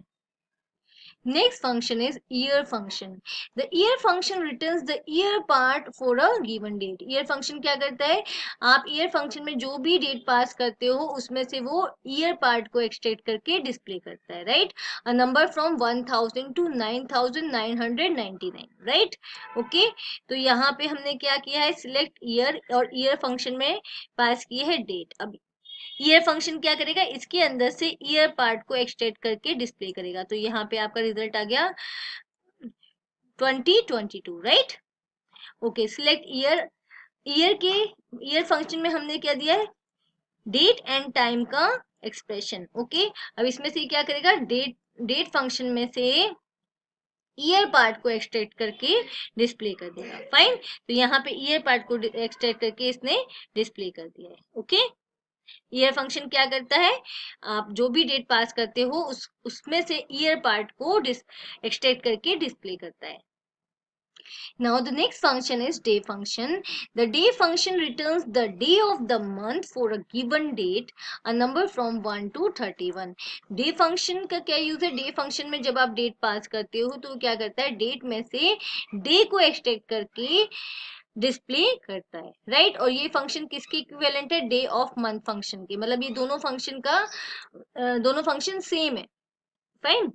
Next function is year function. The year function returns the year part for a given date. Year function क्या करता है, आप year function में जो भी date पास करते हो उसमें से वो year part को extract करके display करता है, right? A number from 1000 to 9999, right? Okay, तो यहाँ पे हमने क्या किया है, select year और year function में पास की है date। अब ईयर फंक्शन क्या करेगा, इसके अंदर से ईयर पार्ट को एक्सट्रैक्ट करके डिस्प्ले करेगा। तो यहाँ पे आपका रिजल्ट आ गया 2022, right. Okay, select year. Year के ईयर फंक्शन में हमने क्या दिया है, डेट एंड टाइम का एक्सप्रेशन। ओके, अब इसमें से क्या करेगा, डेट फंक्शन में से ईयर पार्ट को एक्सट्रैक्ट करके डिस्प्ले कर देगा। फाइन, तो यहाँ पे ईयर पार्ट को एक्सट्रैक्ट करके इसने डिस्प्ले कर दिया है। ओके, ईयर फंक्शन क्या करता है, आप जो भी डेट पास करते हो उसमें से ईयर पार्ट को एक्सट्रैक्ट करके डिस्प्ले करता है। Now the next function is day function. The day function returns the day of the month for a given date, a number from 1 to 31. Day function का क्या यूज है, day function में जब आप date पास करते हो तो क्या करता है, डेट में से डे को एक्सट्रैक्ट करके डिस्प्ले करता है, राइट। और ये फंक्शन किसके इक्विवेलेंट है, डे ऑफ मंथ फंक्शन के, मतलब ये दोनों फंक्शन सेम है। Fine,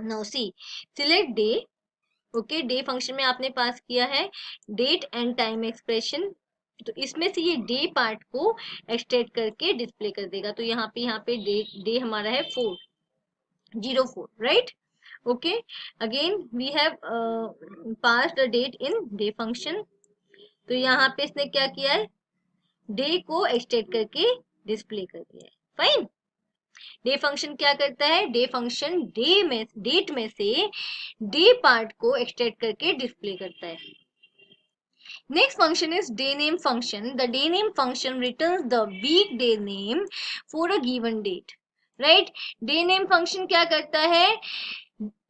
now see select day. Okay, day function में आपने पास किया है डेट एंड टाइम एक्सप्रेशन, तो इसमें से ये डे पार्ट को एक्सट्रैक्ट करके डिस्प्ले कर देगा। तो यहाँ पे डे हमारा है 404, right. Okay, again we have pass the date in day function, तो यहाँ पे इसने क्या किया है, डे को एक्सटेंड करके डिस्प्ले कर दिया है। फाइन, डे फंक्शन क्या करता है, डे फंक्शन डेट में से डे पार्ट को एक्सटेंड करके डिस्प्ले करता है। Next function is day name function. The day name function returns the weekday name for a given date. Right? Day name function क्या करता है,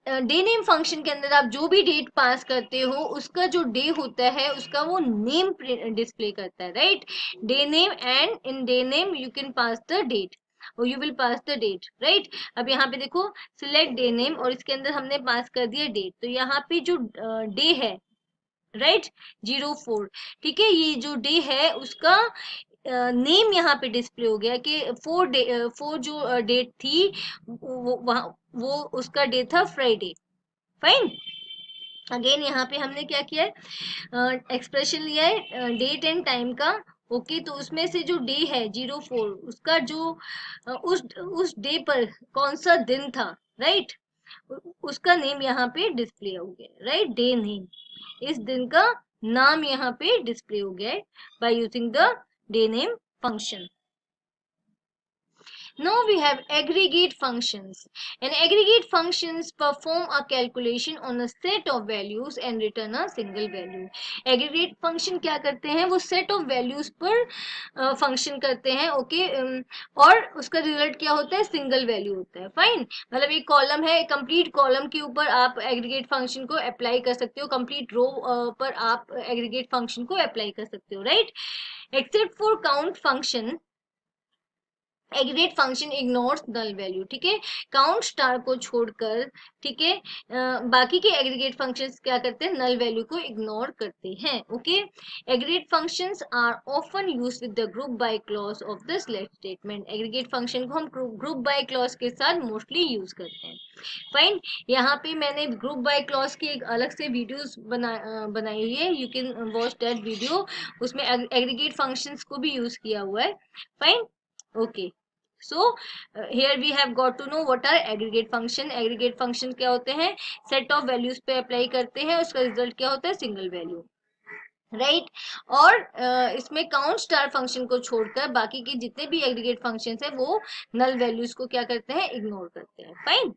डे नेम फंक्शन के अंदर आप जो भी डेट पास करते हो उसका जो डे होता है उसका वो नेम डिस्प्ले करता है, right. Day name and in day name you can pass the date और you will pass the date, right. अब यहाँ पे देखो सिलेक्ट डे नेम और इसके अंदर हमने पास कर दिया डेट, तो यहाँ पे जो डे है, राइट, 04, ठीक है, ये जो डे है उसका नेम यहाँ पे डिस्प्ले हो गया कि फोर जो डेट थी वो उसका डे था फ्राइडे। फाइन, अगेन यहाँ पे हमने क्या किया है, एक्सप्रेशन लिया है डेट एंड टाइम का। ओके, तो उसमें से जो डे है 04 उसका जो उस डे पर कौन सा दिन था, राइट, उसका नेम यहाँ पे डिस्प्ले हो गया, राइट, डे नेम, इस दिन का नाम यहाँ पे डिस्प्ले हो गया है by using the day name function. Now we have aggregate functions. And aggregate functions perform a calculation on a set of values and return a single value. Aggregate function क्या करते हैं, वो set of values पर function करते हैं, okay और उसका result क्या होता है, सिंगल वैल्यू होता है. फाइन, मतलब एक कॉलम है, कंप्लीट कॉलम के ऊपर आप एग्रीगेट फंक्शन को अप्लाई कर सकते हो, कंप्लीट रो पर आप एग्रीगेट फंक्शन को अप्लाई कर सकते हो, right. Except for count function, aggregate function ignores null value. ठीक है, काउंट स्टार को छोड़कर, ठीक है, बाकी के एग्रीगेट फंक्शंस क्या करते हैं, नल वैल्यू को इग्नोर करते हैं. Okay, aggregate functions are often used with the group by clause of the select statement. Aggregate function को हम ग्रुप बाय क्लॉज के साथ मोस्टली यूज करते हैं. फाइन, यहाँ पे मैंने ग्रुप बाय क्लॉज की एक अलग से वीडियोस बनाई हुई है, you can watch that video. उसमें एग्रीगेट फंक्शंस को भी यूज किया हुआ है. Fine, okay. So here we have got to know what are aggregate function. Aggregate function क्या होते हैं, set of values पे अप्लाई करते हैं, उसका रिजल्ट क्या होता है, सिंगल वैल्यू, राइट. और इसमें काउंट स्टार फंक्शन को छोड़कर बाकी के जितने भी एग्रीगेट फंक्शंस है वो नल वैल्यूज को क्या करते हैं, इग्नोर करते हैं. Fine.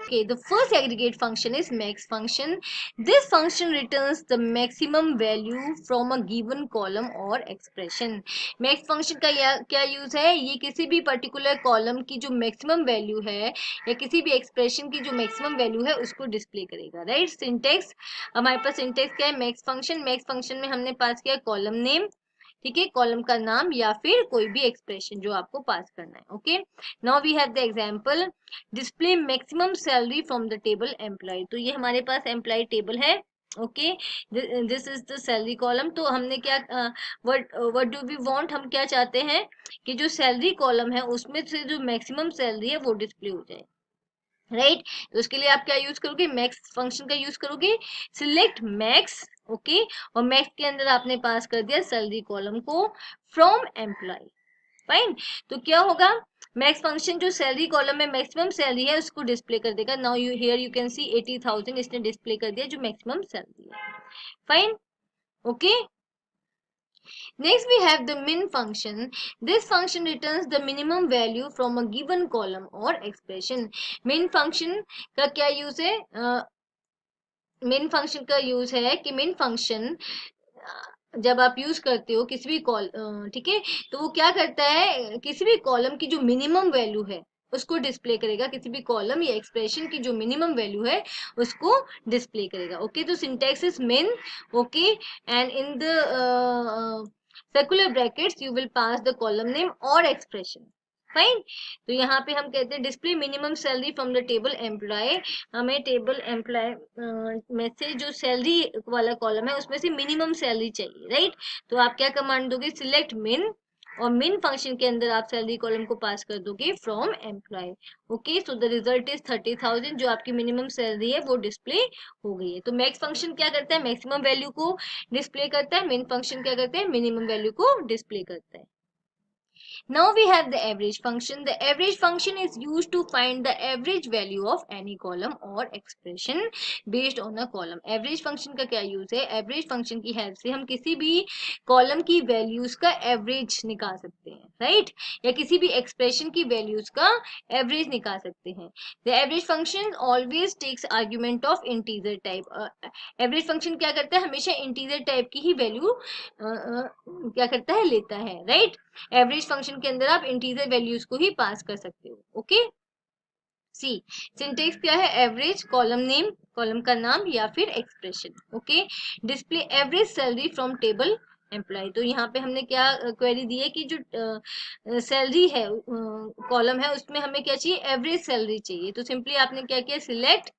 Okay, the first aggregate function is max function. This function returns the maximum value from a given column or expression. Max function का क्या यूज है, ये किसी भी पर्टिकुलर कॉलम की जो मैक्सिमम वैल्यू है या किसी भी एक्सप्रेशन की जो मैक्सिमम वैल्यू है उसको डिस्प्ले करेगा, राइट. सिंटेक्स, हमारे पास सिंटेक्स क्या है, मैक्स फंक्शन. मैक्स फंक्शन में हमने पास किया कॉलम नेम, ठीक है, कॉलम का नाम या फिर कोई भी एक्सप्रेशन जो आपको पास करना है. Okay, now we have the example, display maximum salary from the table employ. तो ये हमारे पास एम्प्लॉय टेबल है. Okay, this is the salary column. तो हमने क्या व्हाट डू वी वांट, हम क्या चाहते हैं कि जो सैलरी कॉलम है उसमें से जो मैक्सिमम सैलरी है वो डिस्प्ले हो जाए, राइट. तो उसके लिए आप क्या यूज करोगे, मैक्स फंक्शन का यूज करोगे. सिलेक्ट मैक्स, ओके, और मैक्स के अंदर आपने पास कर दिया सैलरी कॉलम को फ्रॉम एम्प्लॉय. फाइन, तो क्या होगा, मैक्स फंक्शन जो सैलरी कॉलम में मैक्सिमम सैलरी है उसको डिस्प्ले कर देगा. Now you here you can सी 80,000, इसने डिस्प्ले कर दिया जो मैक्सिमम सैलरी है. Fine, okay. Next we have the min function. This function returns the minimum value from a given column or expression. Min function का क्या use है, min function का use है कि min function जब आप यूज करते हो किसी भी ठीक है, तो वो क्या करता है, किसी भी कॉलम की जो मिनिमम वैल्यू है उसको डिस्प्ले करेगा, किसी भी कॉलम या एक्सप्रेशन की जो मिनिमम वैल्यू है उसको डिस्प्ले करेगा. ओके, तो syntax is min, okay, and in the circular brackets you will pass the column name or expression. Fine, तो यहाँ पे हम कहते हैं display minimum salary from the table employ. हमें टेबल एम्प्लॉय में से जो सैलरी वाला कॉलम है उसमें से मिनिमम सैलरी चाहिए, राइट. तो आप क्या कमांड दोगे, सिलेक्ट min, और min फंक्शन के अंदर आप सैलरी कॉलम को पास कर दोगे from employ. Okay, so the result is 30,000, जो आपकी मिनिमम सैलरी है वो डिस्प्ले हो गई है. तो मैक्स फंक्शन क्या करता है, मैक्सिमम वैल्यू को डिस्प्ले करता है. min फंक्शन क्या करता है, मिनिमम वैल्यू को डिस्प्ले करता है. Now we have the average function. The average function is used to find the average value of any column or expression based on a column. Average function का क्या use है, average function की help से हम किसी भी column की values का average निकाल सकते हैं, right? या किसी भी expression की values का average निकाल सकते हैं. The average function always takes argument of integer type. Average function क्या करता है, हमेशा integer type की ही value क्या करता है, लेता है, right? एवरेज फंक्शन के अंदर आप इंटीजर वैल्यूज को ही पास कर सकते हो. ओके, सी सिंटेक्स क्या है, एवरेज, कॉलम नेम, कॉलम का नाम या फिर expression. Okay, display average salary from table employ. तो यहाँ पे हमने क्या क्वेरी दी है कि जो सैलरी है कॉलम है उसमें हमें क्या चाहिए, एवरेज सैलरी चाहिए. तो सिंपली आपने क्या किया, सिलेक्ट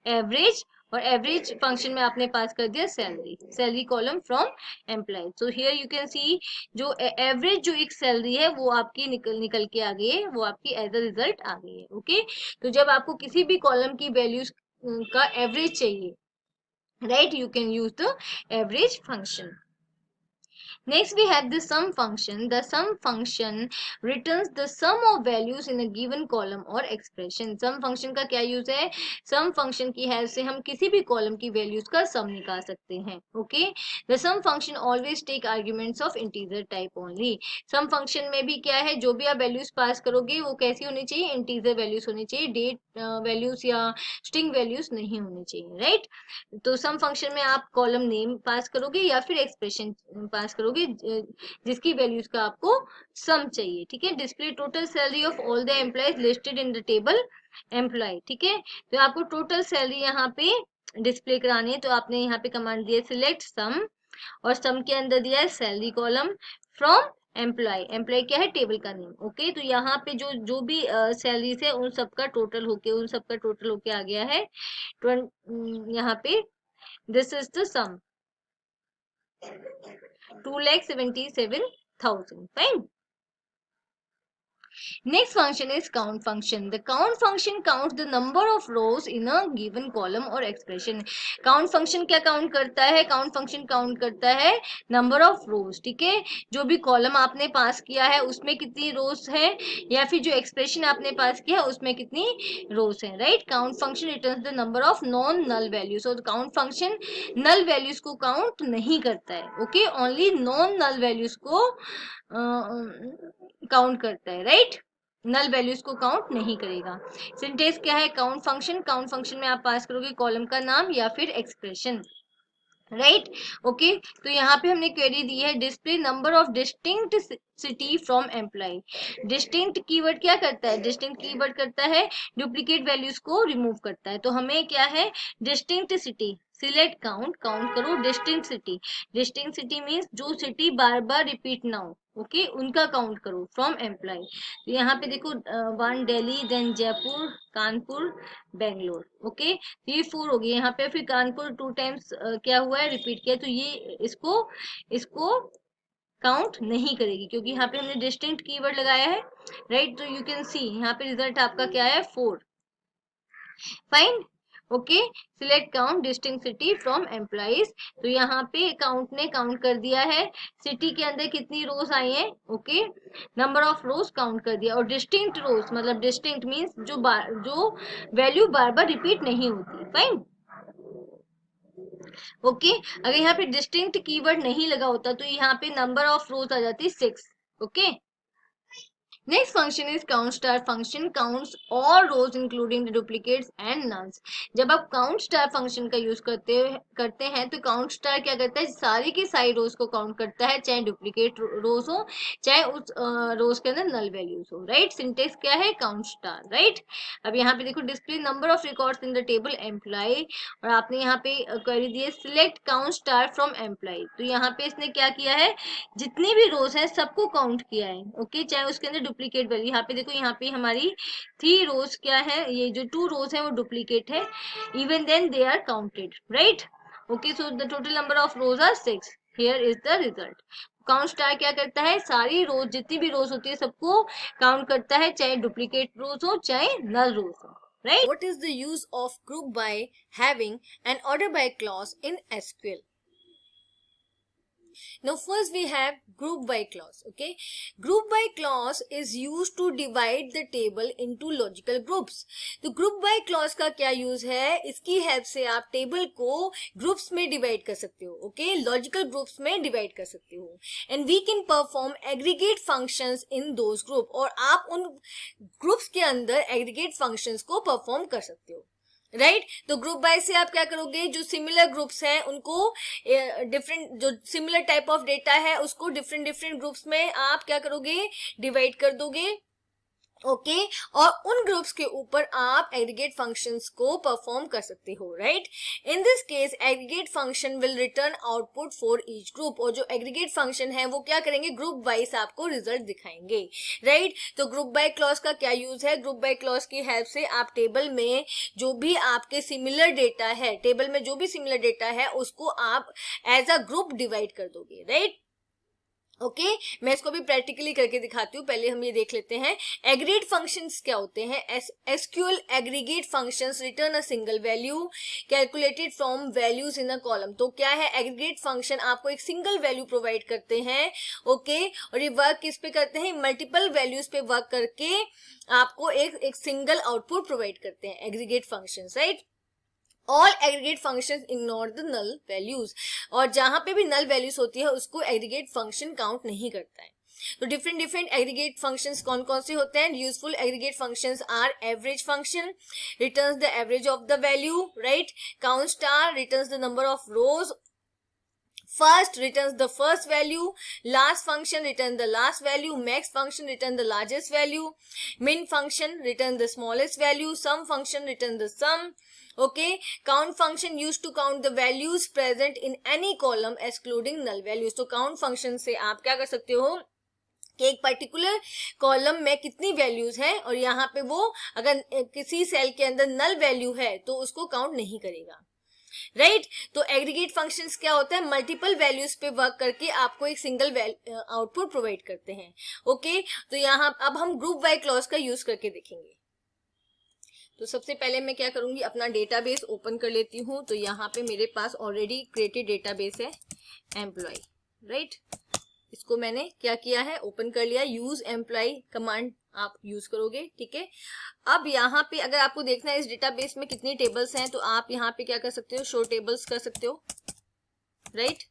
एवरेज, और एवरेज फंक्शन में आपने पास कर दिया salary, salary column from employ. So here you can सी जो एवरेज जो एक सैलरी है वो आपकी निकल के आ गई है, वो आपकी एज अ रिजल्ट आ गई है. ओके, तो जब आपको किसी भी कॉलम की वैल्यूज का एवरेज चाहिए, right, you can use the average function. Next we have the sum function. The sum function returns the sum of values in a given column or expression. Sum function का क्या use है? Sum function की help से हम किसी भी column की values का सम निकाल सकते हैं. Okay? The sum function always take arguments of integer type only. Sum function में भी क्या है? जो भी आप वैल्यूज पास करोगे वो कैसी होनी चाहिए? इंटीजर वैल्यूज होनी चाहिए. डेट वैल्यूज या स्ट्रिंग वैल्यूज नहीं होनी चाहिए. राइट? तो सम फंक्शन में आप कॉलम नेम पास करोगे या फिर एक्सप्रेशन पास करोगे जिसकी वैल्यूज का आपको सम चाहिए. ठीक है. Display total salary of all the employees listed in the table employ. ठीक है. तो आपको टोटल सैलरी यहाँ पे डिस्प्ले करानी है. तो आपने यहाँ पे कमांड दिया सिलेक्ट सम और सम के अंदर दिया है salary column from employ. Employ क्या है? टेबल का नेम. ओके. तो यहाँ पे जो जो भी सैलरीज है उन सबका टोटल होके आ गया है. यहाँ पे this is the sum 2,77,000. Fine. Next function is count function. The count function counts the number of rows in a given column or expression. Count function क्या count करता है? Count function count करता है number of rows. ठीक है. जो भी column आपने पास किया है उसमें कितनी rows है या फिर जो expression आपने पास किया है उसमें कितनी rows है. Right? Count function returns the number of non null values. So the count function null values को count नहीं करता है. Okay? Only non null values को काउंट करता है. राइट? नल वैल्यूज को काउंट नहीं करेगा. सिंटेक्स क्या है? काउंट फंक्शन में आप पास करोगे कॉलम का नाम या फिर एक्सप्रेशन. राइट? ओके. तो यहाँ पे हमने क्वेरी दी है display number of distinct city from employ. Distinct keyword क्या करता है? डिस्टिंक्ट कीवर्ड करता है डुप्लीकेट वैल्यूज को रिमूव करता है. तो हमें क्या है? Distinct city. सिलेक्ट काउंट करो डिस्टिंक्ट सिटी मीन्स जो सिटी बार बार रिपीट ना हो. ओके. उनका काउंट करो फ्रॉम एम्प्लॉय. तो यहाँ पे देखो 1 दिल्ली, देन जयपुर, कानपुर, बेंगलोर. ओके. ये 4 हो गई. यहाँ पे फिर कानपुर 2 टाइम्स क्या हुआ है? रिपीट किया. तो ये इसको काउंट नहीं करेगी क्योंकि यहाँ पे हमने डिस्टिंक्ट कीवर्ड लगाया है. राइट? तो यू कैन सी यहाँ पे रिजल्ट आपका क्या है? 4. Fine. Okay. Select count distinct city from employees. तो यहाँ पे काउंट ने काउंट कर दिया है सिटी के अंदर कितनी रोज आई हैं. Okay. Number of rose count कर दिया. और डिस्टिंक्ट रोज मतलब डिस्टिंक्ट मीन्स जो वैल्यू बार बार रिपीट नहीं होती. फाइन. ओके. अगर यहाँ पे डिस्टिंक्ट कीवर्ड नहीं लगा होता तो यहाँ पे नंबर ऑफ रोज आ जाती 6. Okay. Next function is count star function counts all rows including the duplicates and nulls. जब आप count star function का यूज करते हैं तो count star क्या करता है? सारी की सारी rows को count करता है चाहे duplicate rows हो चाहे उस rows के अंदर null values हो. Right? Syntax क्या है? count star. Right? अब यहाँ पे देखो display number of records in the table employee और आपने यहाँ पे query दी है select count star from employee. तो यहाँ पे इसने क्या किया है? जितनी भी rows हैं सबको count किया है. ओके. चाहे उसके अंदर डुप्लीकेट वैल्यू. यहाँ पे देखो यहाँ पे हमारी 3 रोज क्या है? ये जो 2 रोज है वो डुप्लीकेट है. Even then they are counted. Right? Okay. So the total number of rows are 6. Here is the result. Count star क्या करता है? सारी रोज जितनी भी रोज होती है सबको काउंट करता है चाहे डुप्लीकेट रोज हो चाहे नल रोज हो. Right? What is the use of group by having an order by clause in SQL? Now first we have group by clause. Okay, group by clause is used to divide the table into logical groups. तो group by clause का क्या use है? इसकी help से आप table को groups में divide कर सकते हो. ओके. लॉजिकल ग्रुप्स में डिवाइड कर सकते हो and we can perform aggregate functions in those group. और आप उन ग्रुप्स के अंदर एग्रीगेट फंक्शंस को परफॉर्म कर सकते हो. राइट? तो ग्रुप बाय से आप क्या करोगे? जो सिमिलर ग्रुप्स हैं उनको डिफरेंट जो सिमिलर टाइप ऑफ डेटा है उसको डिफरेंट ग्रुप्स में आप क्या करोगे? डिवाइड कर दोगे. ओके. और उन ग्रुप्स के ऊपर आप एग्रीगेट फंक्शंस को परफॉर्म कर सकते हो. Right? In this case aggregate function will return output for each group. और जो एग्रीगेट फंक्शन है वो क्या करेंगे? ग्रुप वाइज आपको रिजल्ट दिखाएंगे. राइट? तो ग्रुप बाय क्लॉज का क्या यूज है? ग्रुप बाय क्लॉज की हेल्प से आप टेबल में जो भी आपके सिमिलर डेटा है उसको आप एज अ ग्रुप डिवाइड कर दोगे. राइट? ओके मैं इसको भी प्रैक्टिकली करके दिखाती हूँ, पहले हम ये देख लेते हैं एग्रीगेट फंक्शंस क्या होते हैं। SQL aggregate functions return a single value calculated from values in a column. तो क्या है, एग्रीगेट फंक्शन आपको एक सिंगल वैल्यू प्रोवाइड करते हैं, ओके और ये वर्क किस पे करते हैं, मल्टीपल वैल्यूज पे वर्क करके आपको एक सिंगल आउटपुट प्रोवाइड करते हैं aggregate functions, right. All aggregate functions ignore the null values, और जहां पे भी नल वैल्यूज होती है उसको एग्रीगेट फंक्शन काउंट नहीं करता है। तो डिफरेंट एग्रीगेट फंक्शंस कौन कौन से होते हैं। Useful aggregate functions are average function returns the average of the value, right. Count star returns the number of rows, first returns the first value, last function return the last value, max function return the largest value, min function return the smallest value, sum function return the sum, okay। count function used to count the values present in any column excluding null values। तो count function से आप क्या कर सकते हो कि एक particular column में कितनी वैल्यूज हैं और यहाँ पे वो अगर किसी सेल के अंदर नल वैल्यू है तो उसको काउंट नहीं करेगा, राइट। तो एग्रीगेट फंक्शंस क्या होता है, मल्टीपल वैल्यूज पे वर्क करके आपको एक सिंगल आउटपुट प्रोवाइड करते हैं, ओके। तो यहाँ अब हम ग्रुप बाय क्लॉज का यूज करके देखेंगे। तो सबसे पहले मैं क्या करूंगी, अपना डेटाबेस ओपन कर लेती हूँ। तो यहाँ पे मेरे पास ऑलरेडी क्रिएटेड डेटाबेस है एम्प्लॉय, राइट। इसको मैंने क्या किया है, ओपन कर लिया। यूज एम्प्लॉय कमांड आप यूज करोगे, ठीक है। अब यहाँ पे अगर आपको देखना है इस डेटाबेस में कितनी टेबल्स हैं तो आप यहाँ पे क्या कर सकते हो, शो टेबल्स कर सकते हो, राइट।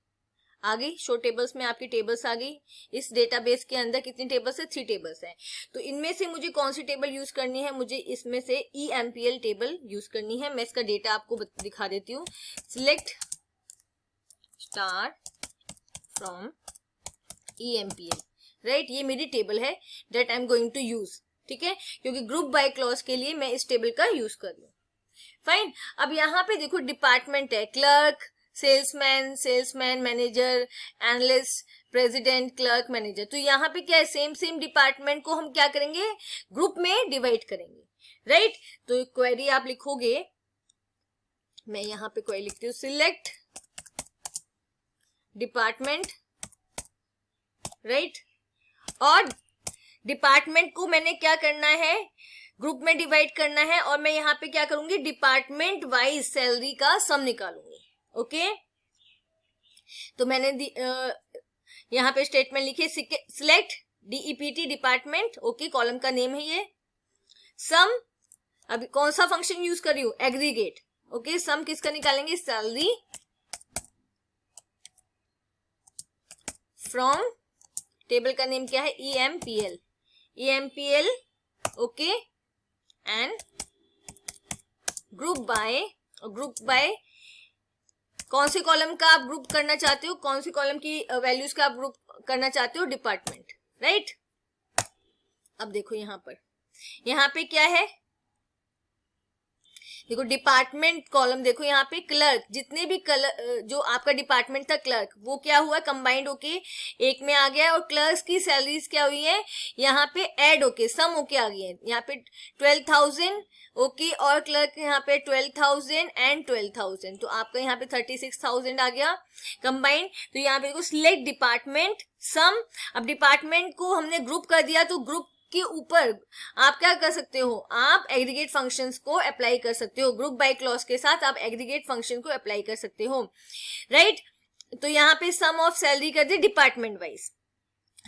आ गई शो टेबल्स में आपकी टेबल्स आ गई। इस डेटाबेस के अंदर कितनी टेबल्स है, 3 टेबल्स है। तो इनमें से मुझे कौन सी टेबल यूज करनी है, मुझे इसमें से EMPL टेबल यूज करनी है। मैं इसका डेटा आपको दिखा देती हूँ। Select star from EMPL, right. ये मेरी टेबल है that I am going to use, ठीक है, क्योंकि ग्रुप बाय क्लॉज के लिए मैं इस टेबल का यूज कर रही हूँ, फाइन। अब यहाँ पे देखो डिपार्टमेंट है, clerk, salesman, manager, analyst, president, clerk, manager. तो यहाँ पे क्या है, सेम डिपार्टमेंट को हम क्या करेंगे, ग्रुप में डिवाइड करेंगे, राइट। तो क्वेरी आप लिखोगे, मैं यहाँ पे क्वेरी लिखती हूँ, सिलेक्ट डिपार्टमेंट, राइट। और डिपार्टमेंट को मैंने क्या करना है, ग्रुप में डिवाइड करना है। और मैं यहाँ पे क्या करूंगी, डिपार्टमेंट वाइज सैलरी का सम निकालूंगी, ओके। तो मैंने यहाँ पे स्टेटमेंट लिखी, select DEPT department, okay, column का नेम है ये। सम, अभी कौन सा फंक्शन यूज कर रही हूँ, एग्रीगेट, ओके। सम किसका निकालेंगे, सैलरी फ्रॉम, टेबल का नेम क्या है, EMPL, okay. And group by कौन से कॉलम का आप ग्रुप करना चाहते हो, कौन से कॉलम की वैल्यूज का आप ग्रुप करना चाहते हो, डिपार्टमेंट, राइट। अब देखो यहाँ पे क्या है, देखो डिपार्टमेंट कॉलम, देखो यहाँ पे क्लर्क, जितने भी जो आपका डिपार्टमेंट था क्लर्क, वो क्या हुआ, कंबाइंड होके एक में आ गया। और क्लर्क्स की सैलरीज क्या हुई है, यहाँ पे ऐड होके सम होके आ गई है। यहाँ पे 12,000, ओके, और क्लर्क यहाँ पे 12,000 एंड 12,000, तो आपका यहाँ पे 36,000 आ गया कंबाइंड। तो यहाँ पे देखो सिलेक्ट डिपार्टमेंट सम। अब डिपार्टमेंट को हमने ग्रुप कर दिया, तो ग्रुप के ऊपर आप क्या कर सकते हो, आप एग्रीगेट फंक्शंस को अप्लाई कर सकते हो। ग्रुप बाय क्लॉज के साथ आप एग्रीगेट फंक्शन को अप्लाई कर सकते हो, राइट। तो यहाँ पे सम ऑफ सैलरी कर दी डिपार्टमेंट वाइज।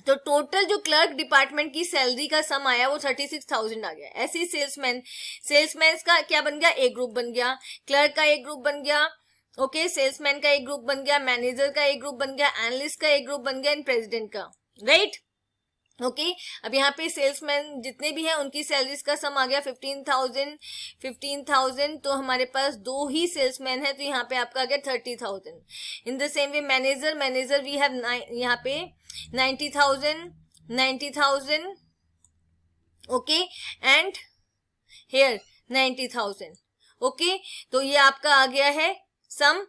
तो टोटल जो क्लर्क डिपार्टमेंट की सैलरी का सम आया वो 36,000 आ गया। ऐसे ही सेल्समैन का क्या बन गया, एक ग्रुप बन गया, क्लर्क का एक ग्रुप बन गया, ओके, सेल्समैन का एक ग्रुप बन गया, मैनेजर का एक ग्रुप बन गया, एनालिस्ट का एक ग्रुप बन गया, एंड प्रेसिडेंट का, राइट, ओके। अब यहाँ पे सेल्समैन जितने भी हैं उनकी सैलरीज का सम आ गया 15,000। तो हमारे पास 2 ही सेल्समैन है, तो यहाँ पे आपका आ गया 30,000। In the same way manager we have यहाँ पे 90,000, ओके, एंड हेयर 90,000, ओके। तो ये आपका आ गया है सम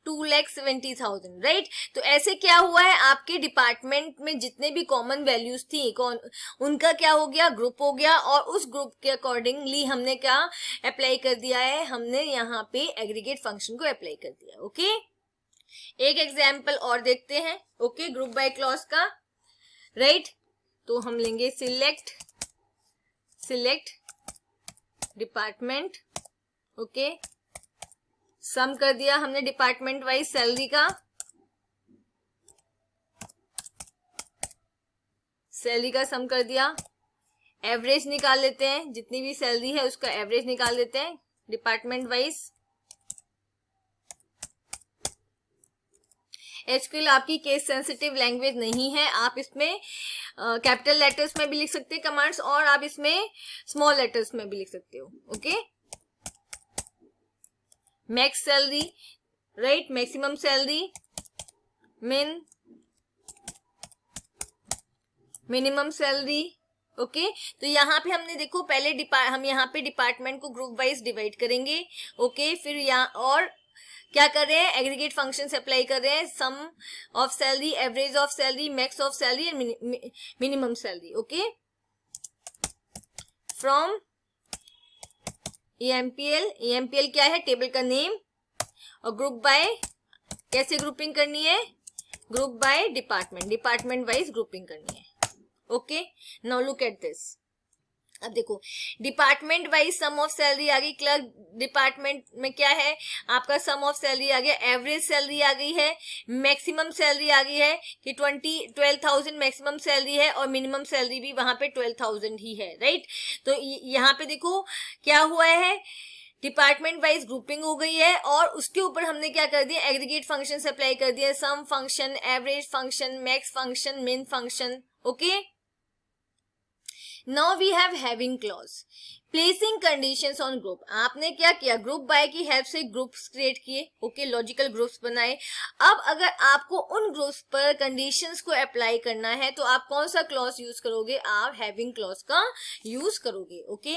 2,70,000, राइट। तो ऐसे क्या हुआ है, आपके डिपार्टमेंट में जितने भी कॉमन वैल्यूज थी उनका क्या हो गया, ग्रुप हो गया। और उस ग्रुप के अकॉर्डिंगली हमने क्या अप्लाई कर दिया है, हमने यहाँ पे एग्रीगेट फंक्शन को अप्लाई कर दिया, ओके। एक एग्जाम्पल और देखते हैं, ओके, ग्रुप बाय क्लॉज का, राइट। तो हम लेंगे सिलेक्ट डिपार्टमेंट, ओके, सम कर दिया हमने डिपार्टमेंट वाइज सैलरी का, सम कर दिया, एवरेज निकाल लेते हैं, जितनी भी सैलरी है उसका एवरेज निकाल लेते हैं डिपार्टमेंट वाइज। एचक्यूएल आपकी केस सेंसिटिव लैंग्वेज नहीं है, आप इसमें कैपिटल लेटर्स में भी लिख सकते हैं कमांड्स, और आप इसमें स्मॉल लेटर्स में भी लिख सकते हो, okay. Max salary, right, maximum salary, minimum salary, okay. तो यहाँ पे हमने देखो पहले हम यहाँ पे डिपार्टमेंट को ग्रुप वाइज डिवाइड करेंगे, ओके। फिर यहाँ और क्या कर रहे हैं, एग्रीगेट फंक्शन अप्लाई कर रहे हैं, sum of salary, average of salary, max of salary and minimum salary, okay, from EMPL क्या है, टेबल का नेम, और ग्रुप बाय कैसे ग्रुपिंग करनी है, group by department wise grouping करनी है, okay. Now look at this, अब देखो department wise sum of salary आ गई, क्लर्क डिपार्टमेंट में क्या है आपका सम ऑफ सैलरी आ गया, एवरेज सैलरी आ गई है, मैक्सिमम सैलरी आ गई है कि 12,000 मैक्सिमम सैलरी है, और मिनिमम सैलरी भी वहां पे 12,000 ही है, राइट। तो यहाँ पे देखो क्या हुआ है, डिपार्टमेंट वाइज ग्रुपिंग हो गई है, और उसके ऊपर हमने क्या कर दिया, एग्रीगेट फंक्शन अप्लाई कर दिया, sum function, average function, max function, min function, okay. Now we have having clause, placing conditions on group. आपने क्या किया, ग्रुप बाय की हेल्प से ग्रुप्स क्रिएट किए, ओके, लॉजिकल ग्रुप्स बनाए। अब अगर आपको उन ग्रुप्स पर कंडीशंस को अप्लाई करना है तो आप कौन सा क्लॉज यूज करोगे, आप हैविंग क्लॉज का यूज करोगे, okay.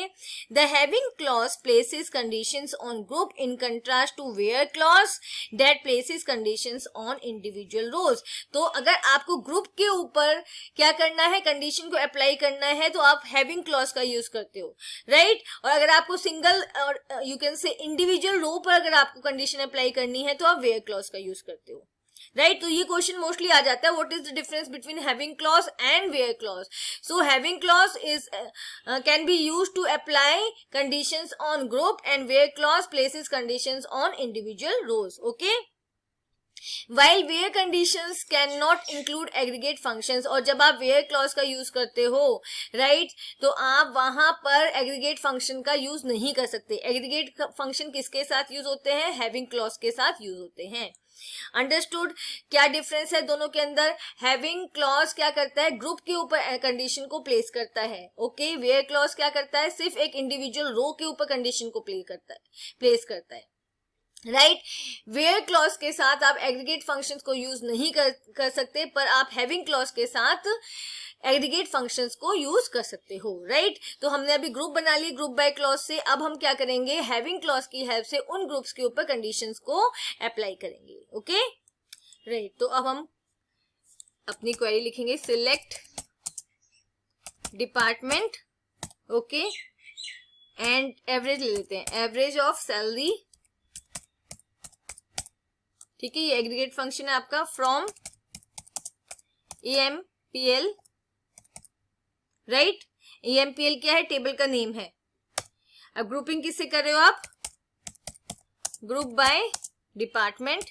The having clause places conditions on group in contrast to where clause that places conditions on individual rows. तो अगर आपको ग्रुप के ऊपर क्या करना है, कंडीशन को अप्लाई करना है, तो आप हैविंग क्लॉज का यूज करते हो, राइट। और अगर आपको सिंगल और यू कैन से इंडिविजुअल रो पर अगर आपको कंडीशन अप्लाई करनी है तो आप वेयर क्लॉज का यूज करते हो, राइट। तो ये क्वेश्चन मोस्टली आ जाता है, what is the difference between having clause and where clause. So having clause is can be used to apply conditions on group and where clause places conditions on individual rows, okay. While where conditions cannot include aggregate functions, और जब आप where clause का use करते हो, right, तो आप वहां पर एग्रीगेट फंक्शन का यूज नहीं कर सकते। एग्रीगेट फंक्शन किसके साथ यूज होते हैं, हैविंग क्लॉज के साथ यूज होते हैं। अंडरस्टूड, क्या डिफरेंस है दोनों के अंदर। हैविंग क्लॉज क्या करता है, ग्रुप के ऊपर कंडीशन को प्लेस करता है, ओके। वेयर क्लॉज क्या करता है, सिर्फ एक इंडिविजुअल रो के ऊपर कंडीशन को प्लेस करता है, राइट। वेयर क्लॉज के साथ आप एग्रीगेट फंक्शंस को यूज नहीं कर सकते, पर आप हैविंग क्लॉज के साथ एग्रीगेट फंक्शंस को यूज कर सकते हो, राइट। तो हमने अभी ग्रुप बना ली ग्रुप बाय क्लॉज से, अब हम क्या करेंगे, हैविंग क्लॉज की हेल्प से उन ग्रुप्स के ऊपर कंडीशंस को अप्लाई करेंगे, ओके, राइट। तो अब हम अपनी क्वेरी लिखेंगे, select department, okay, and average ले लेते हैं, एवरेज ऑफ सैलरी, ठीक है। ये एग्रीगेट फंक्शन है आपका, फ्रॉम EMPL, राइट। EMPL क्या है, टेबल का नेम है। अब ग्रुपिंग किससे कर रहे हो आप, group by department,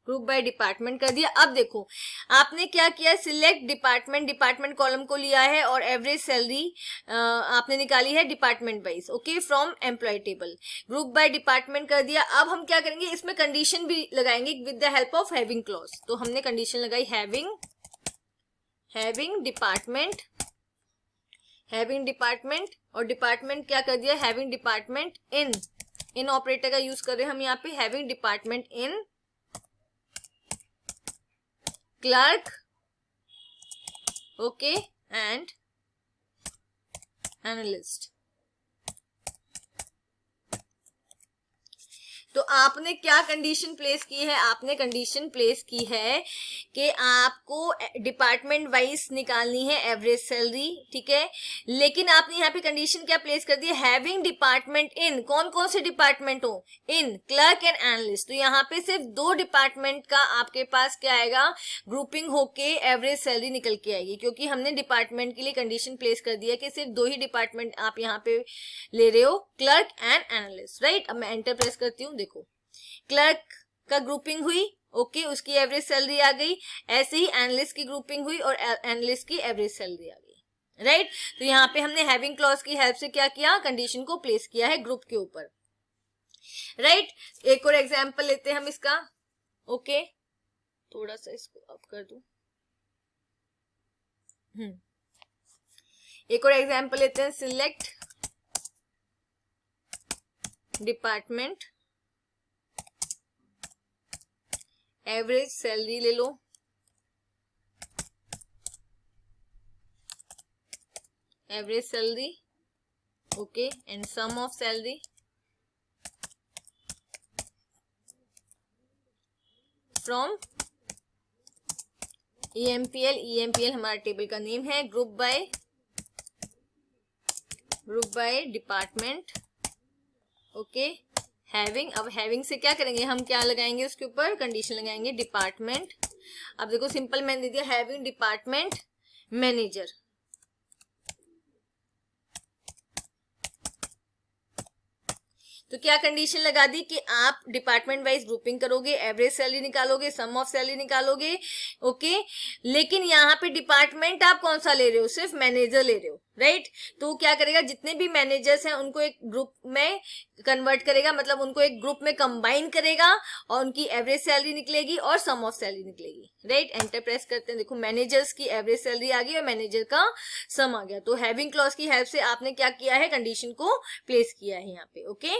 group by department कर दिया। अब देखो आपने क्या किया, सिलेक्ट डिपार्टमेंट कॉलम को लिया है, और एवरेज सैलरी आपने निकाली है department wise, okay, from employ table, group by department कर दिया। अब हम क्या करेंगे, इसमें कंडीशन भी लगाएंगे with the help of having clause. तो हमने कंडीशन लगाई हैविंग डिपार्टमेंट, और डिपार्टमेंट क्या कर दिया, हैविंग डिपार्टमेंट इन ऑपरेटर का यूज कर रहे हैं हम यहाँ पे, having department in clerk, okay, and analyst. तो आपने क्या कंडीशन प्लेस की है, आपने कंडीशन प्लेस की है कि आपको डिपार्टमेंट वाइज निकालनी है एवरेज सैलरी, ठीक है। लेकिन आपने यहाँ पे कंडीशन क्या प्लेस कर दी है, हैविंग डिपार्टमेंट इन, कौन कौन से डिपार्टमेंट हो, इन क्लर्क एंड एनालिस्ट। तो यहाँ पे सिर्फ 2 डिपार्टमेंट का आपके पास क्या आएगा, ग्रुपिंग होके एवरेज सैलरी निकल के आएगी, क्योंकि हमने डिपार्टमेंट के लिए कंडीशन प्लेस कर दिया कि सिर्फ 2 ही डिपार्टमेंट आप यहाँ पे ले रहे हो, क्लर्क एंड एनालिस्ट, राइट। अब मैं एंटर प्रेस करती हूँ, देखो क्लर्क का ग्रुपिंग हुई, ओके, उसकी एवरेज सैलरी आ गई। ऐसे ही एनालिस्ट की ग्रुपिंग हुई और एनालिस्ट की एवरेज सैलरी आ गई, राइट। तो यहाँ पे हमने हैविंग क्लॉज की हेल्प से क्या किया, कंडीशन को प्लेस किया है ग्रुप के ऊपर, राइट। एक और एग्जांपल लेते हैं हम इसका, ओके, थोड़ा सा इसको अप कर दूं। एक और एग्जांपल लेते हैं, सिलेक्ट डिपार्टमेंट एवरेज सैलरी ले लो, average salary, okay, and sum of salary from EMPL। EMPL हमारा टेबल का नेम है, group by department, okay, having. अब हैविंग से क्या करेंगे, हम क्या लगाएंगे, उसके ऊपर कंडीशन लगाएंगे डिपार्टमेंट। अब देखो सिंपल मैंने दे दिया, हैविंग डिपार्टमेंट मैनेजर, तो क्या कंडीशन लगा दी कि आप डिपार्टमेंट वाइज ग्रुपिंग करोगे, एवरेज सैलरी निकालोगे, सम ऑफ सैलरी निकालोगे, ओके। लेकिन यहाँ पे डिपार्टमेंट आप कौन सा ले रहे हो, सिर्फ मैनेजर ले रहे हो, राइट। तो क्या करेगा, जितने भी मैनेजर्स हैं उनको एक ग्रुप में कन्वर्ट करेगा, मतलब उनको एक ग्रुप में कंबाइन करेगा और उनकी एवरेज सैलरी निकलेगी और सम ऑफ सैलरी निकलेगी, राइट। एंटर प्रेस करते हैं, देखो मैनेजर्स की एवरेज सैलरी आ गई और मैनेजर का सम आ गया। तो हैविंग क्लॉज की हेल्प से आपने क्या किया है, कंडीशन को प्लेस किया है यहाँ पे, okay.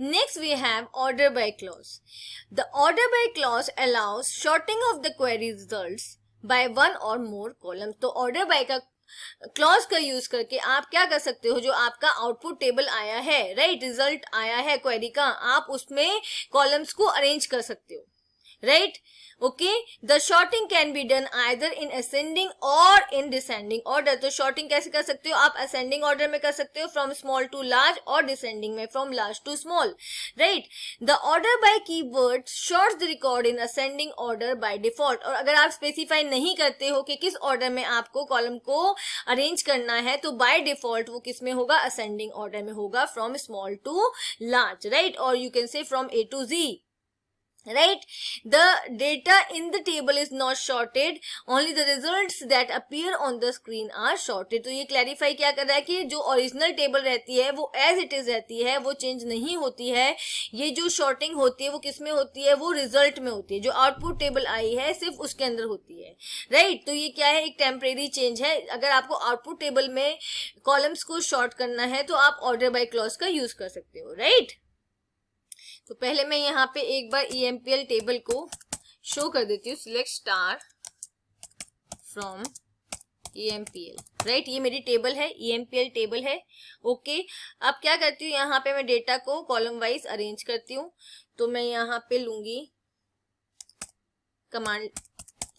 Next we have order by clause. The order by clause allows sorting of the query results by one or more columns. तो order by का क्लॉज का यूज करके आप क्या कर सकते हो, जो आपका आउटपुट टेबल आया है, राइट, रिजल्ट आया है क्वेरी का, आप उसमें कॉलम्स को अरेंज कर सकते हो, right, okay. The sorting can be done either in ascending or in descending order. तो शॉर्टिंग कैसे कर सकते हो, आप असेंडिंग ऑर्डर में कर सकते हो फ्रॉम स्मॉल टू लार्ज, और डिसेंडिंग में from large to small, right. The order by keyword sorts the record in ascending order by default. और अगर आप स्पेसिफाई नहीं करते हो कि किस ऑर्डर में आपको कॉलम को अरेंज करना है, तो बाय डिफॉल्ट वो किस में होगा, असेंडिंग ऑर्डर में होगा, from small to large, right, और you can say from A to Z, right. The data in the table is not sorted, only the results that appear on the screen are sorted. तो ये clarify क्या कर रहा है कि जो original table रहती है वो एज इट इज रहती है, वो चेंज नहीं होती है। ये जो शॉर्टिंग होती है वो किस में होती है, वो रिजल्ट में होती है, जो आउटपुट टेबल आई है सिर्फ उसके अंदर होती है, राइट। तो ये क्या है, एक टेम्परेरी चेंज है। अगर आपको आउटपुट टेबल में कॉलम्स को शॉर्ट करना है तो आप ऑर्डर बाय क्लॉज का यूज कर सकते हो, राइट। तो पहले मैं यहाँ पे एक बार EMPL टेबल को शो कर देती हूँ, select star from EMPL, right. ये मेरी टेबल है, EMPL टेबल है, ओके। अब क्या करती हूँ, यहाँ पे मैं डेटा को कॉलम वाइज अरेंज करती हूँ। तो मैं यहाँ पे लूंगी command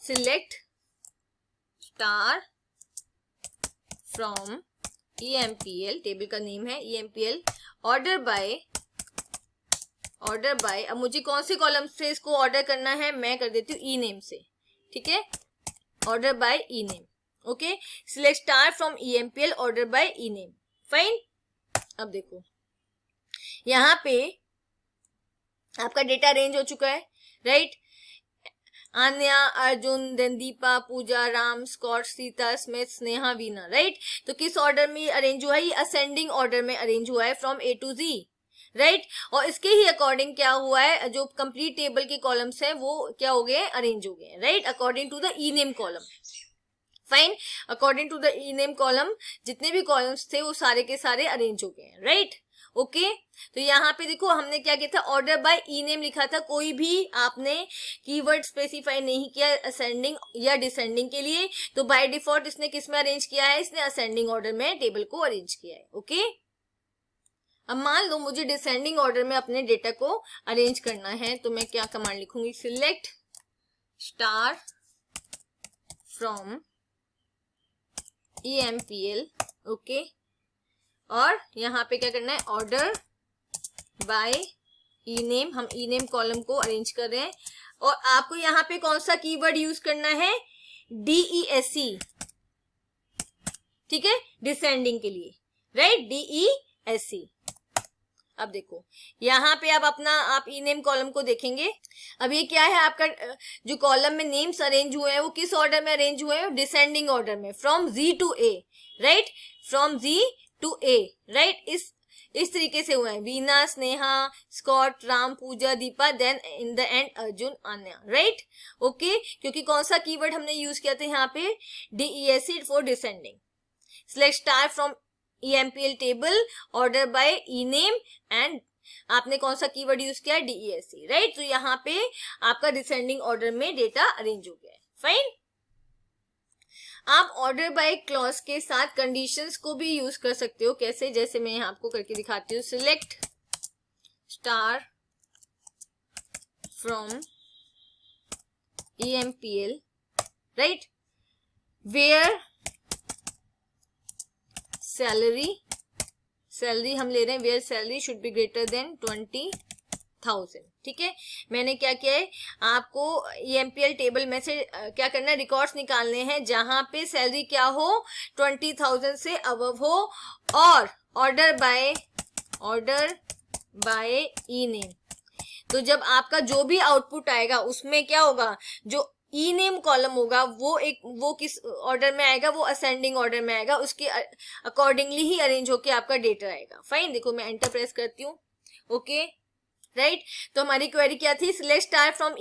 select star from EMPL, table का नेम है EMPL, ऑर्डर बाय। अब मुझे कौन से कॉलम से इसको ऑर्डर करना है, मैं कर देती हूँ ई नेम से, ठीक है, order by E name, okay. Select star from EMPL, order by E name, fine. अब देखो यहाँ पे आपका डेटा अरेंज हो चुका है, right. Anya, Arjun, then Deepa, Pooja, Ram, Scott, Sita, Smith, Sneha, Veena, right. तो किस ऑर्डर में अरेंज हुआ है, ये असेंडिंग ऑर्डर में अरेंज हुआ है from A to Z, right. और इसके ही अकॉर्डिंग क्या हुआ है, जो कंप्लीट टेबल के कॉलम्स हैं वो क्या हो गए, अरेंज हो गए, right, according to the E name column, fine. According to the E name column जितने भी कॉलम्स थे वो सारे के सारे अरेंज हो गए, राइट, ओके। तो यहाँ पे देखो हमने क्या किया था, ऑर्डर बाय ई नेम लिखा था, कोई भी आपने कीवर्ड स्पेसिफाई नहीं किया असेंडिंग या डिसेंडिंग के लिए। तो बाय डिफॉल्ट इसने किस में अरेंज किया है, इसने असेंडिंग ऑर्डर में टेबल को अरेंज किया है, ओके। अब मान लो मुझे डिसेंडिंग ऑर्डर में अपने डेटा को अरेंज करना है, तो मैं क्या कमांड लिखूंगी, select star from EMPL, okay, और यहाँ पे क्या करना है, ऑर्डर बाय E-नेम, हम E-नेम कॉलम को अरेंज कर रहे हैं, और आपको यहाँ पे कौन सा कीवर्ड यूज करना है, DESC, ठीक है, डिसेंडिंग के लिए, राइट, DESC। अब देखो यहाँ पे आप E-नेम कॉलम को देखेंगे, अब ये क्या है, आपका जो कॉलम में नेम्स अरेंज हुए हैं वो किस ऑर्डर में अरेंज हुए हैं, डिसेंडिंग ऑर्डर में, from Z to A, right, from Z to A, right, इस तरीके से हुए हैं, Veena, Sneha, Scott, Ram, Pooja, Deepa, then in the end Arjun, Anya, right, okay, क्योंकि कौन सा कीवर्ड हमने यूज किया था यहाँ पे, DESC for descending. Select star from EMPL table, order by E name, and आपने कौन सा कीवर्ड यूज किया, DESC, राइट, तो यहाँ पे आपका डिसेंडिंग ऑर्डर में डेटा अरेंज हो गया है, फाइन। आप ऑर्डर बाय क्लॉज के साथ कंडीशंस को भी यूज कर सकते हो, कैसे, जैसे मैं यहाँ आपको करके दिखाती हूँ, select star from EMPL, right, where salary हम ले रहे हैं, where salary should be greater than 20,000, ठीक है। मैंने क्या किया है, आपको EMPL टेबल में से क्या करना है, रिकॉर्ड्स निकालने हैं जहां पे सैलरी क्या हो, 20,000 से अबव हो, और ऑर्डर बाय E-नेम। तो जब आपका जो भी आउटपुट आएगा उसमें क्या होगा, जो E-नेम कॉलम होगा वो किस ऑर्डर में आएगा, वो असेंडिंग ऑर्डर में आएगा, उसके अकॉर्डिंगली ही अरेंज होके आपका डेटा आएगा, फाइन। देखो मैं एंटर प्रेस करती हूँ, ओके, राइट, तो हमारी क्वेरी क्या थी, select star from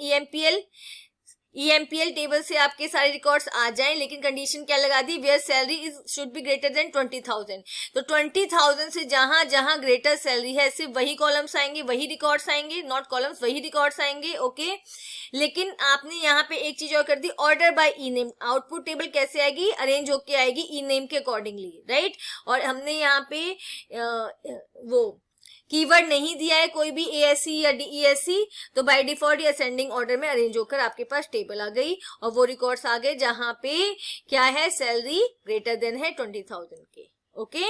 EMPL table से आपके सारे रिकॉर्ड्स आ जाएं, लेकिन कंडीशन क्या लगा दी, where salary is should be greater than 20,000, तो 20,000 से जहां जहां ग्रेटर सैलरी है सिर्फ वही कॉलम्स आएंगे, वही रिकॉर्ड्स आएंगे, नॉट कॉलम्स, वही रिकॉर्ड्स आएंगे, ओके। लेकिन आपने यहाँ पे एक चीज और कर दी, ऑर्डर बाय E-नेम, आउटपुट टेबल कैसे आएगी, अरेंज होके आएगी E-नेम के अकॉर्डिंगली, राइट, और हमने यहाँ पे वो कीवर्ड नहीं दिया है कोई भी ASC या DESC, तो बाय डिफॉल्ट ये असेंडिंग ऑर्डर में अरेंज होकर आपके पास टेबल आ गई, और वो रिकॉर्ड्स आ गए जहां पे क्या है, सैलरी ग्रेटर देन है 20,000 के, okay.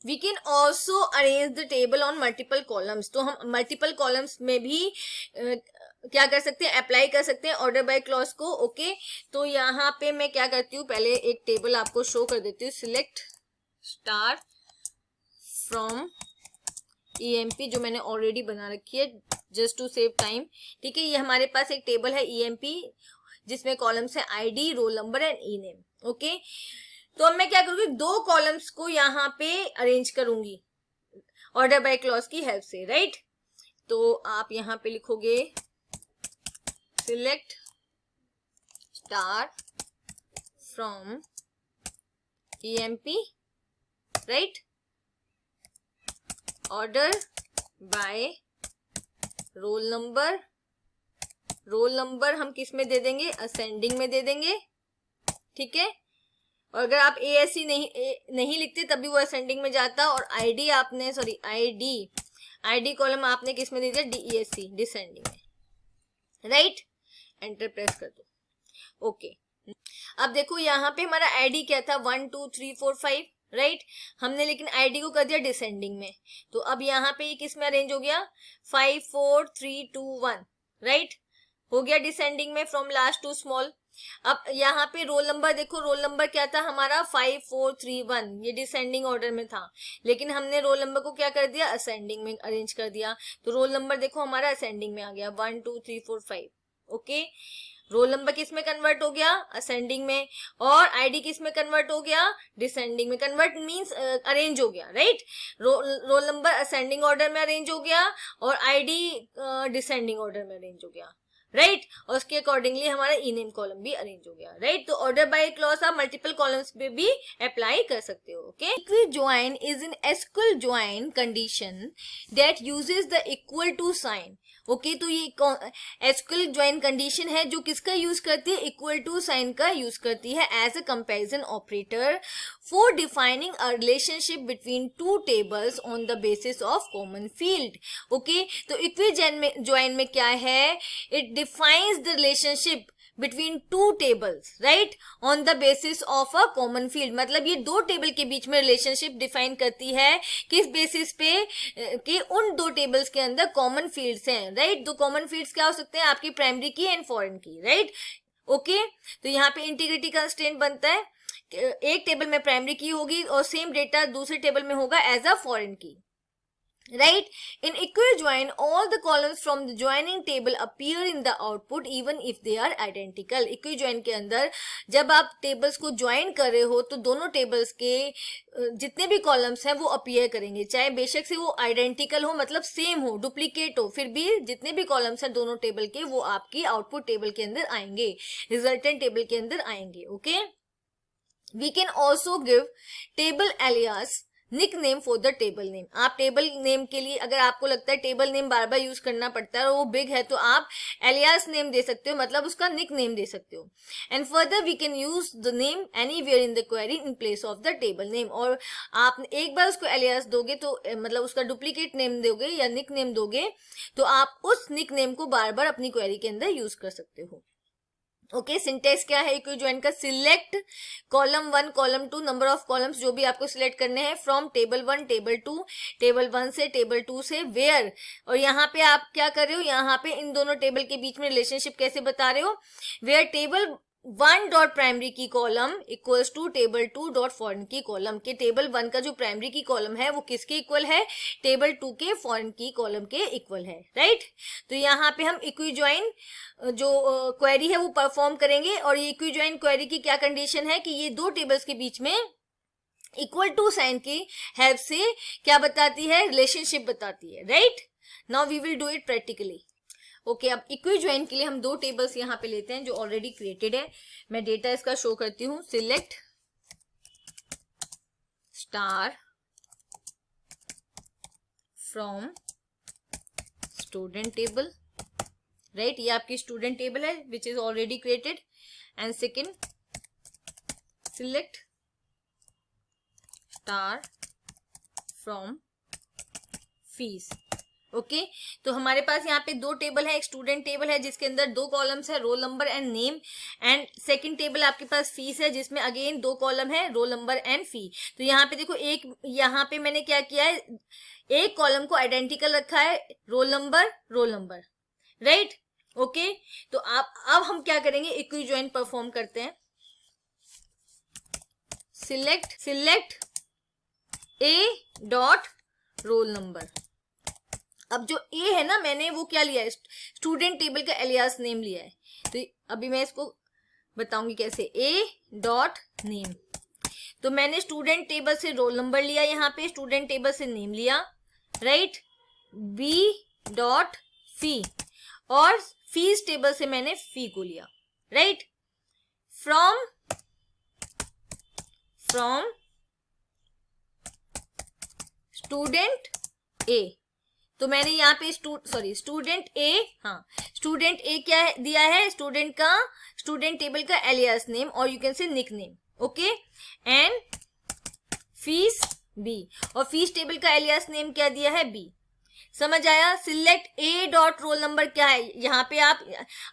We can also arrange the table on multiple columns, तो हम मल्टीपल कॉलम्स में भी क्या कर सकते हैं, अप्लाई कर सकते हैं ऑर्डर बाय क्लॉज को, ओके। तो यहाँ पे मैं क्या करती हूँ, पहले एक टेबल आपको शो कर देती हूँ, सिलेक्ट स्टार फ्रॉम EMP, जो मैंने ऑलरेडी बना रखी है जस्ट टू सेव टाइम, ठीक है। ये हमारे पास एक टेबल है EMP जिसमें कॉलम्स है ID, roll number and E name, okay. तो अब मैं क्या करूंगी, दो कॉलम्स को यहाँ पे अरेंज करूंगी ऑर्डर बाय क्लॉज की हेल्प से, राइट। तो आप यहाँ पे लिखोगे select star from EMP, right, order by roll number हम किस में दे देंगे, असेंडिंग में दे देंगे, ठीक है। और अगर आप ASC नहीं लिखते तभी वो असेंडिंग में जाता, और ID कॉलम आपने किस में दे दिया, DESC, डिसेंडिंग में, राइट, एंटर प्रेस कर दो, ओके। अब देखो यहाँ पे हमारा ID क्या था, 1 2 3 4 5, राइट, हमने लेकिन ID को कर दिया डिसेंडिंग में, तो अब यहाँ पे ये किस में अरेंज हो गया, 5 4 3 2 1, राइट, हो गया डिसेंडिंग में फ्रॉम लास्ट टू स्मॉल। अब यहाँ पे रोल नंबर देखो, रोल नंबर क्या था हमारा, 5 4 3 1, ये डिसेंडिंग ऑर्डर में था, लेकिन हमने रोल नंबर को क्या कर दिया, असेंडिंग में अरेंज कर दिया, तो रोल नंबर देखो हमारा असेंडिंग में आ गया, 1 2 3 4 5, ओके। रोल नंबर किस में कन्वर्ट हो गया, असेंडिंग में, और ID किस में कन्वर्ट हो गया, डिसेंडिंग में। कन्वर्ट मींस अरेंज हो गया, right, roll number ascending order में अरेंज हो गया, और ID डिसेंडिंग ऑर्डर में अरेंज हो गया, राइट, और उसके अकॉर्डिंगली हमारा E-नेम कॉलम भी अरेंज हो गया, राइट। तो ऑर्डर बाय क्लॉज आप मल्टीपल कॉलम्स पे भी अप्लाई कर सकते हो, okay. Equal join is in SQL join condition that uses the equal to sign, okay तो ये एसक्यूएल ज्वाइन कंडीशन है जो किसका यूज करती है, इक्वल टू साइन का यूज करती है as a comparison operator for defining a relationship between two tables on the basis of common field. Okay तो इक्वी ज्वाइन में क्या है, it defines the relationship between two tables right on the basis of a common field, मतलब ये दो table के बीच में रिलेशनशिप डिफाइन करती है किस बेसिस पे कि उन दो टेबल्स के अंदर कॉमन फील्ड्स हैं राइट। दो कॉमन फील्ड्स क्या हो सकते हैं, आपकी प्राइमरी की एंड फॉरेन की राइट। ओके तो यहाँ पे इंटीग्रिटी कंस्ट्रेंट बनता है, एक टेबल में प्राइमरी की होगी और सेम डेटा दूसरे टेबल में होगा एज अ फॉरेन की right. In equijoin all the columns from the joining table appear in the output even if they are identical। equijoin के अंदर जब आप टेबल्स को ज्वाइन कर रहे हो तो दोनों टेबल्स के जितने भी कॉलम्स हैं वो अपीयर करेंगे, चाहे बेशक से वो आइडेंटिकल हो मतलब सेम हो, डुप्लीकेट हो, फिर भी जितने भी कॉलम्स हैं दोनों टेबल के वो आपकी आउटपुट टेबल के अंदर आएंगे, रिजल्टेंट टेबल के अंदर आएंगे। Okay we can also give table alias nickname for the table name. आप टेबल नेम के लिए अगर आपको लगता है टेबल नेम बार बार यूज करना पड़ता है और वो बिग है तो आप एलियास नेम दे सकते हो, मतलब उसका निक नेम दे सकते हो। And further we can use the name anywhere in the query in place of the table name. और आप एक बार उसको एलियास दोगे तो मतलब उसका डुप्लीकेट नेम दोगे या निक नेम दोगे तो आप उस निक नेम को बार बार अपनी क्वेरी के अंदर यूज कर सकते हो। ओके सिंटेक्स क्या है इक्विजॉइन का, select column 1 column 2 number of columns जो भी आपको सिलेक्ट करने हैं फ्रॉम टेबल 1 टेबल 2, टेबल 1 से टेबल 2 से, वेयर और यहाँ पे आप क्या कर रहे हो, यहाँ पे इन दोनों टेबल के बीच में रिलेशनशिप कैसे बता रहे हो, where table 1 dot primary key column equals to table 2 dot foreign key column के टेबल 1 का जो प्राइमरी की कॉलम है वो किसके इक्वल है, टेबल 2 के फॉरेन की कॉलम के इक्वल है राइट। तो यहाँ पे हम इक्विजॉइन जो क्वेरी है वो परफॉर्म करेंगे और ये इक्विजॉइन क्वेरी की क्या कंडीशन है कि ये दो टेबल्स के बीच में इक्वल टू साइन की हेल्प से क्या बताती है, रिलेशनशिप बताती है right. Now we will do it practically. Okay अब इक्विजॉइन के लिए हम दो टेबल्स यहाँ पे लेते हैं जो ऑलरेडी क्रिएटेड है, मैं डेटा इसका शो करती हूँ, select star from student table right, ये आपकी स्टूडेंट टेबल है which is already created. And second select star from fees. Okay तो हमारे पास यहाँ पे दो टेबल है, एक स्टूडेंट टेबल है जिसके अंदर दो कॉलम्स है role number and name, and second table आपके पास फीस है जिसमें अगेन दो कॉलम है रोल नंबर एंड फी। तो यहाँ पे देखो एक यहाँ पे मैंने क्या किया है, एक कॉलम को आइडेंटिकल रखा है रोल नंबर राइट। ओके तो आप अब हम क्या करेंगे, इक्विजॉइन परफॉर्म करते हैं, select A dot roll number. अब जो ए है ना मैंने वो क्या लिया है, स्टूडेंट टेबल का एलियास नेम लिया है, तो अभी मैं इसको बताऊंगी कैसे, ए डॉट नेम। तो मैंने स्टूडेंट टेबल से रोल नंबर लिया, यहाँ पे स्टूडेंट टेबल से नेम लिया राइट, बी डॉट फी और फीस टेबल से मैंने फी को लिया राइट, फ्रॉम स्टूडेंट ए। तो मैंने यहाँ पे स्टूडेंट ए, हाँ स्टूडेंट ए क्या है दिया है, स्टूडेंट टेबल का एलियास नेम और you can say nickname. Okay and fees B और फीस टेबल का एलियास नेम क्या दिया है, बी। समझ आया। Select A dot roll number क्या है, यहाँ पे आप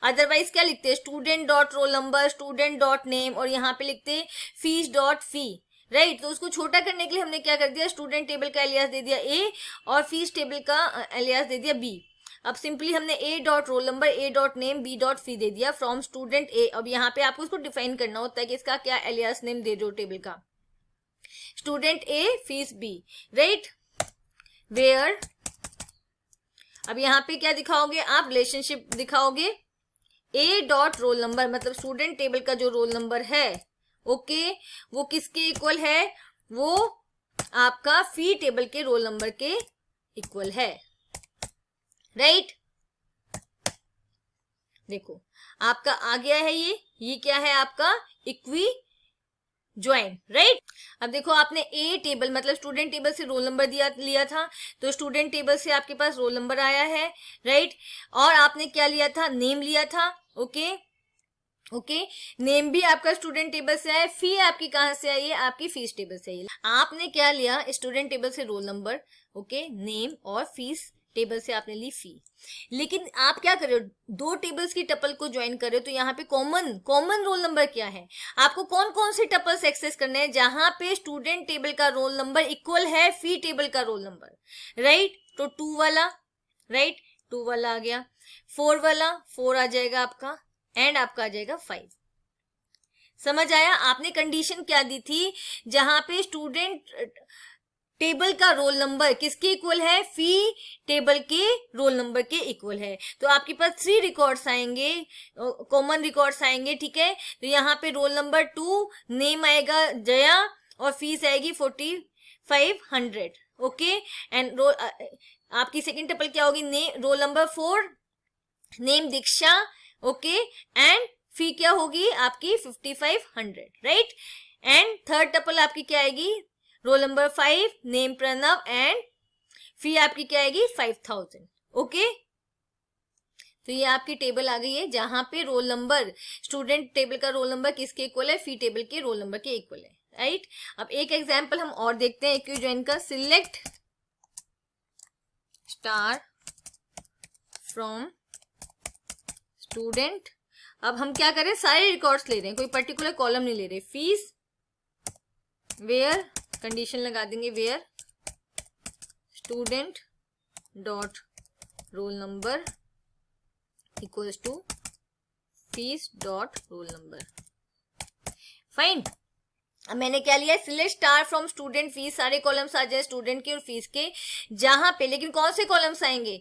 अदरवाइज क्या लिखते हैं, student dot roll number, student dot name और यहाँ पे लिखते हैं फीस डॉट फी राइट। तो उसको छोटा करने के लिए हमने क्या कर दिया, स्टूडेंट टेबल का एलियास दे दिया ए और फीस टेबल का एलियास दे दिया बी। अब सिंपली हमने A dot roll number, A dot name, B dot fee दे दिया फ्रॉम स्टूडेंट ए। अब यहाँ पे आपको उसको डिफाइन करना होता है कि इसका क्या एलियास नेम दे दो टेबल का, student A fees B right, where अब यहाँ पे क्या दिखाओगे आप, रिलेशनशिप दिखाओगे, ए डॉट रोल नंबर मतलब स्टूडेंट टेबल का जो रोल नंबर है ओके वो किसके इक्वल है, वो आपका फी टेबल के रोल नंबर के इक्वल है राइट। देखो आपका आ गया है, ये क्या है आपका ज्वाइन, राइट। अब देखो आपने ए टेबल मतलब स्टूडेंट टेबल से रोल नंबर लिया था, तो स्टूडेंट टेबल से आपके पास रोल नंबर आया है, राइट। और आपने क्या लिया था, नेम लिया था, ओके ओके। नेम भी आपका स्टूडेंट टेबल से आया, फी आपकी कहां से आई है, आपकी फीस टेबल से आई है। आपने क्या लिया, स्टूडेंट टेबल से रोल नंबर, ओके, नेम और फीस टेबल से आपने ली फी। लेकिन आप क्या कर रहे हो, दो टेबल्स की टपल को ज्वाइन कर रहे हो, तो यहाँ पे कॉमन रोल नंबर क्या है, आपको कौन कौन से टपल्स एक्सेस करने हैं जहां पे स्टूडेंट टेबल का रोल नंबर इक्वल है फी टेबल का रोल नंबर, राइट। तो 2 वाला, राइट, 2 वाला आ गया, 4 वाला 4 आ जाएगा आपका, एंड आपका आ जाएगा 5। समझ आया, आपने कंडीशन क्या दी थी, जहां पे स्टूडेंट टेबल का रोल नंबर किसके इक्वल है, फी टेबल के रोल नंबर के इक्वल है। तो आपके पास 3 रिकॉर्ड्स आएंगे, कॉमन रिकॉर्ड्स आएंगे, ठीक है। तो यहाँ पे रोल नंबर 2, नेम आएगा जया और फीस आएगी 4500, ओके। एंड आपकी सेकंड टपल क्या होगी, roll number 4, name Diksha, okay, and fee क्या होगी आपकी 5500, राइट। एंड थर्ड टपल आपकी क्या आएगी, roll number 5, name Pranav, and fee आपकी क्या आएगी 5000, ओके। तो ये आपकी टेबल आ गई है जहां पे रोल नंबर, स्टूडेंट टेबल का रोल नंबर किसके इक्वल है, फी टेबल के रोल नंबर के इक्वल है, राइट। अब एक एग्जांपल हम और देखते हैं इक्वी ज्वाइन का, सिलेक्ट स्टार फ्रॉम स्टूडेंट। अब हम क्या करें, सारे रिकॉर्ड्स ले रहे हैं, कोई पर्टिकुलर कॉलम नहीं ले रहे, फीस वेयर, कंडीशन लगा देंगे where student dot roll number equals to fees dot roll number, fine. अब मैंने क्या लिया, select star from student fees, सारे कॉलम्स आ जाए स्टूडेंट के और फीस के, जहां पे, लेकिन कौन से कॉलम्स आएंगे,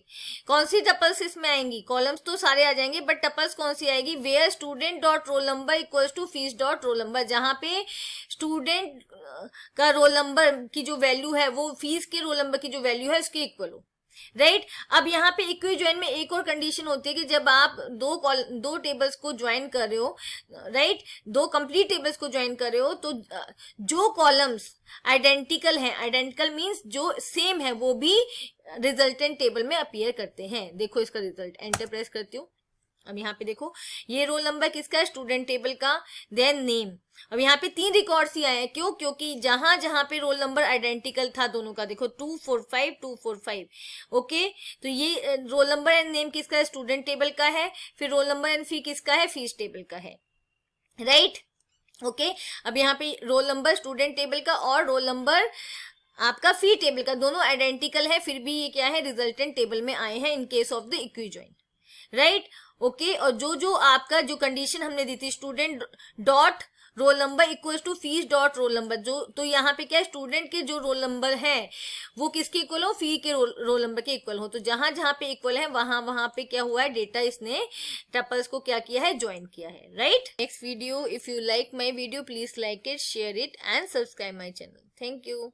कौन सी टपल्स इसमें आएंगी, कॉलम्स तो सारे आ जाएंगे बट टपल्स कौन सी आएगी, where student dot roll number equals to fees dot roll number, जहां पे स्टूडेंट का रोल नंबर की जो वैल्यू है वो फीस के रोल नंबर की जो वैल्यू है उसके इक्वल हो, राइट। अब यहाँ पे इक्वी ज्वाइन में एक और कंडीशन होती है कि जब आप दो टेबल्स को ज्वाइन कर रहे हो, राइट, दो कंप्लीट टेबल्स को ज्वाइन कर रहे हो, तो जो कॉलम्स आइडेंटिकल हैं, आइडेंटिकल मींस जो सेम है, वो भी रिजल्टेंट टेबल में अपीयर करते हैं। देखो इसका रिजल्ट, एंटर प्रेस करती हूँ। अब यहाँ पे देखो ये रोल नंबर किसका है, स्टूडेंट टेबल का, देन नेम। अब यहाँ पे 3 रिकॉर्ड्स ही आए हैं, क्यों, क्योंकि जहां जहां पे रोल नंबर आइडेंटिकल था दोनों का, देखो 245 245, ओके। तो ये रोल नंबर एंड नेम किसका है, स्टूडेंट टेबल का है, फिर रोल नंबर एंड फी किसका है, फीस टेबल का है, राइट, ओके। अब यहाँ पे रोल नंबर स्टूडेंट टेबल का और रोल नंबर आपका फी टेबल का दोनों आइडेंटिकल है, फिर भी ये क्या है, रिजल्टेंट टेबल में आए हैं in case of the equi join, right, okay. और जो आपका जो कंडीशन हमने दी थी, student dot roll number equals to fees dot roll number, जो तो यहाँ पे क्या है, स्टूडेंट के जो रोल नंबर है वो किसके इक्वल हो, फी के रोल नंबर के इक्वल हो। तो जहां जहां पे इक्वल है वहां पे क्या हुआ है, डेटा इसने टपल्स को क्या किया है, ज्वाइन किया है, right. Next video, if you like my video please like it, share it and subscribe my channel. Thank you.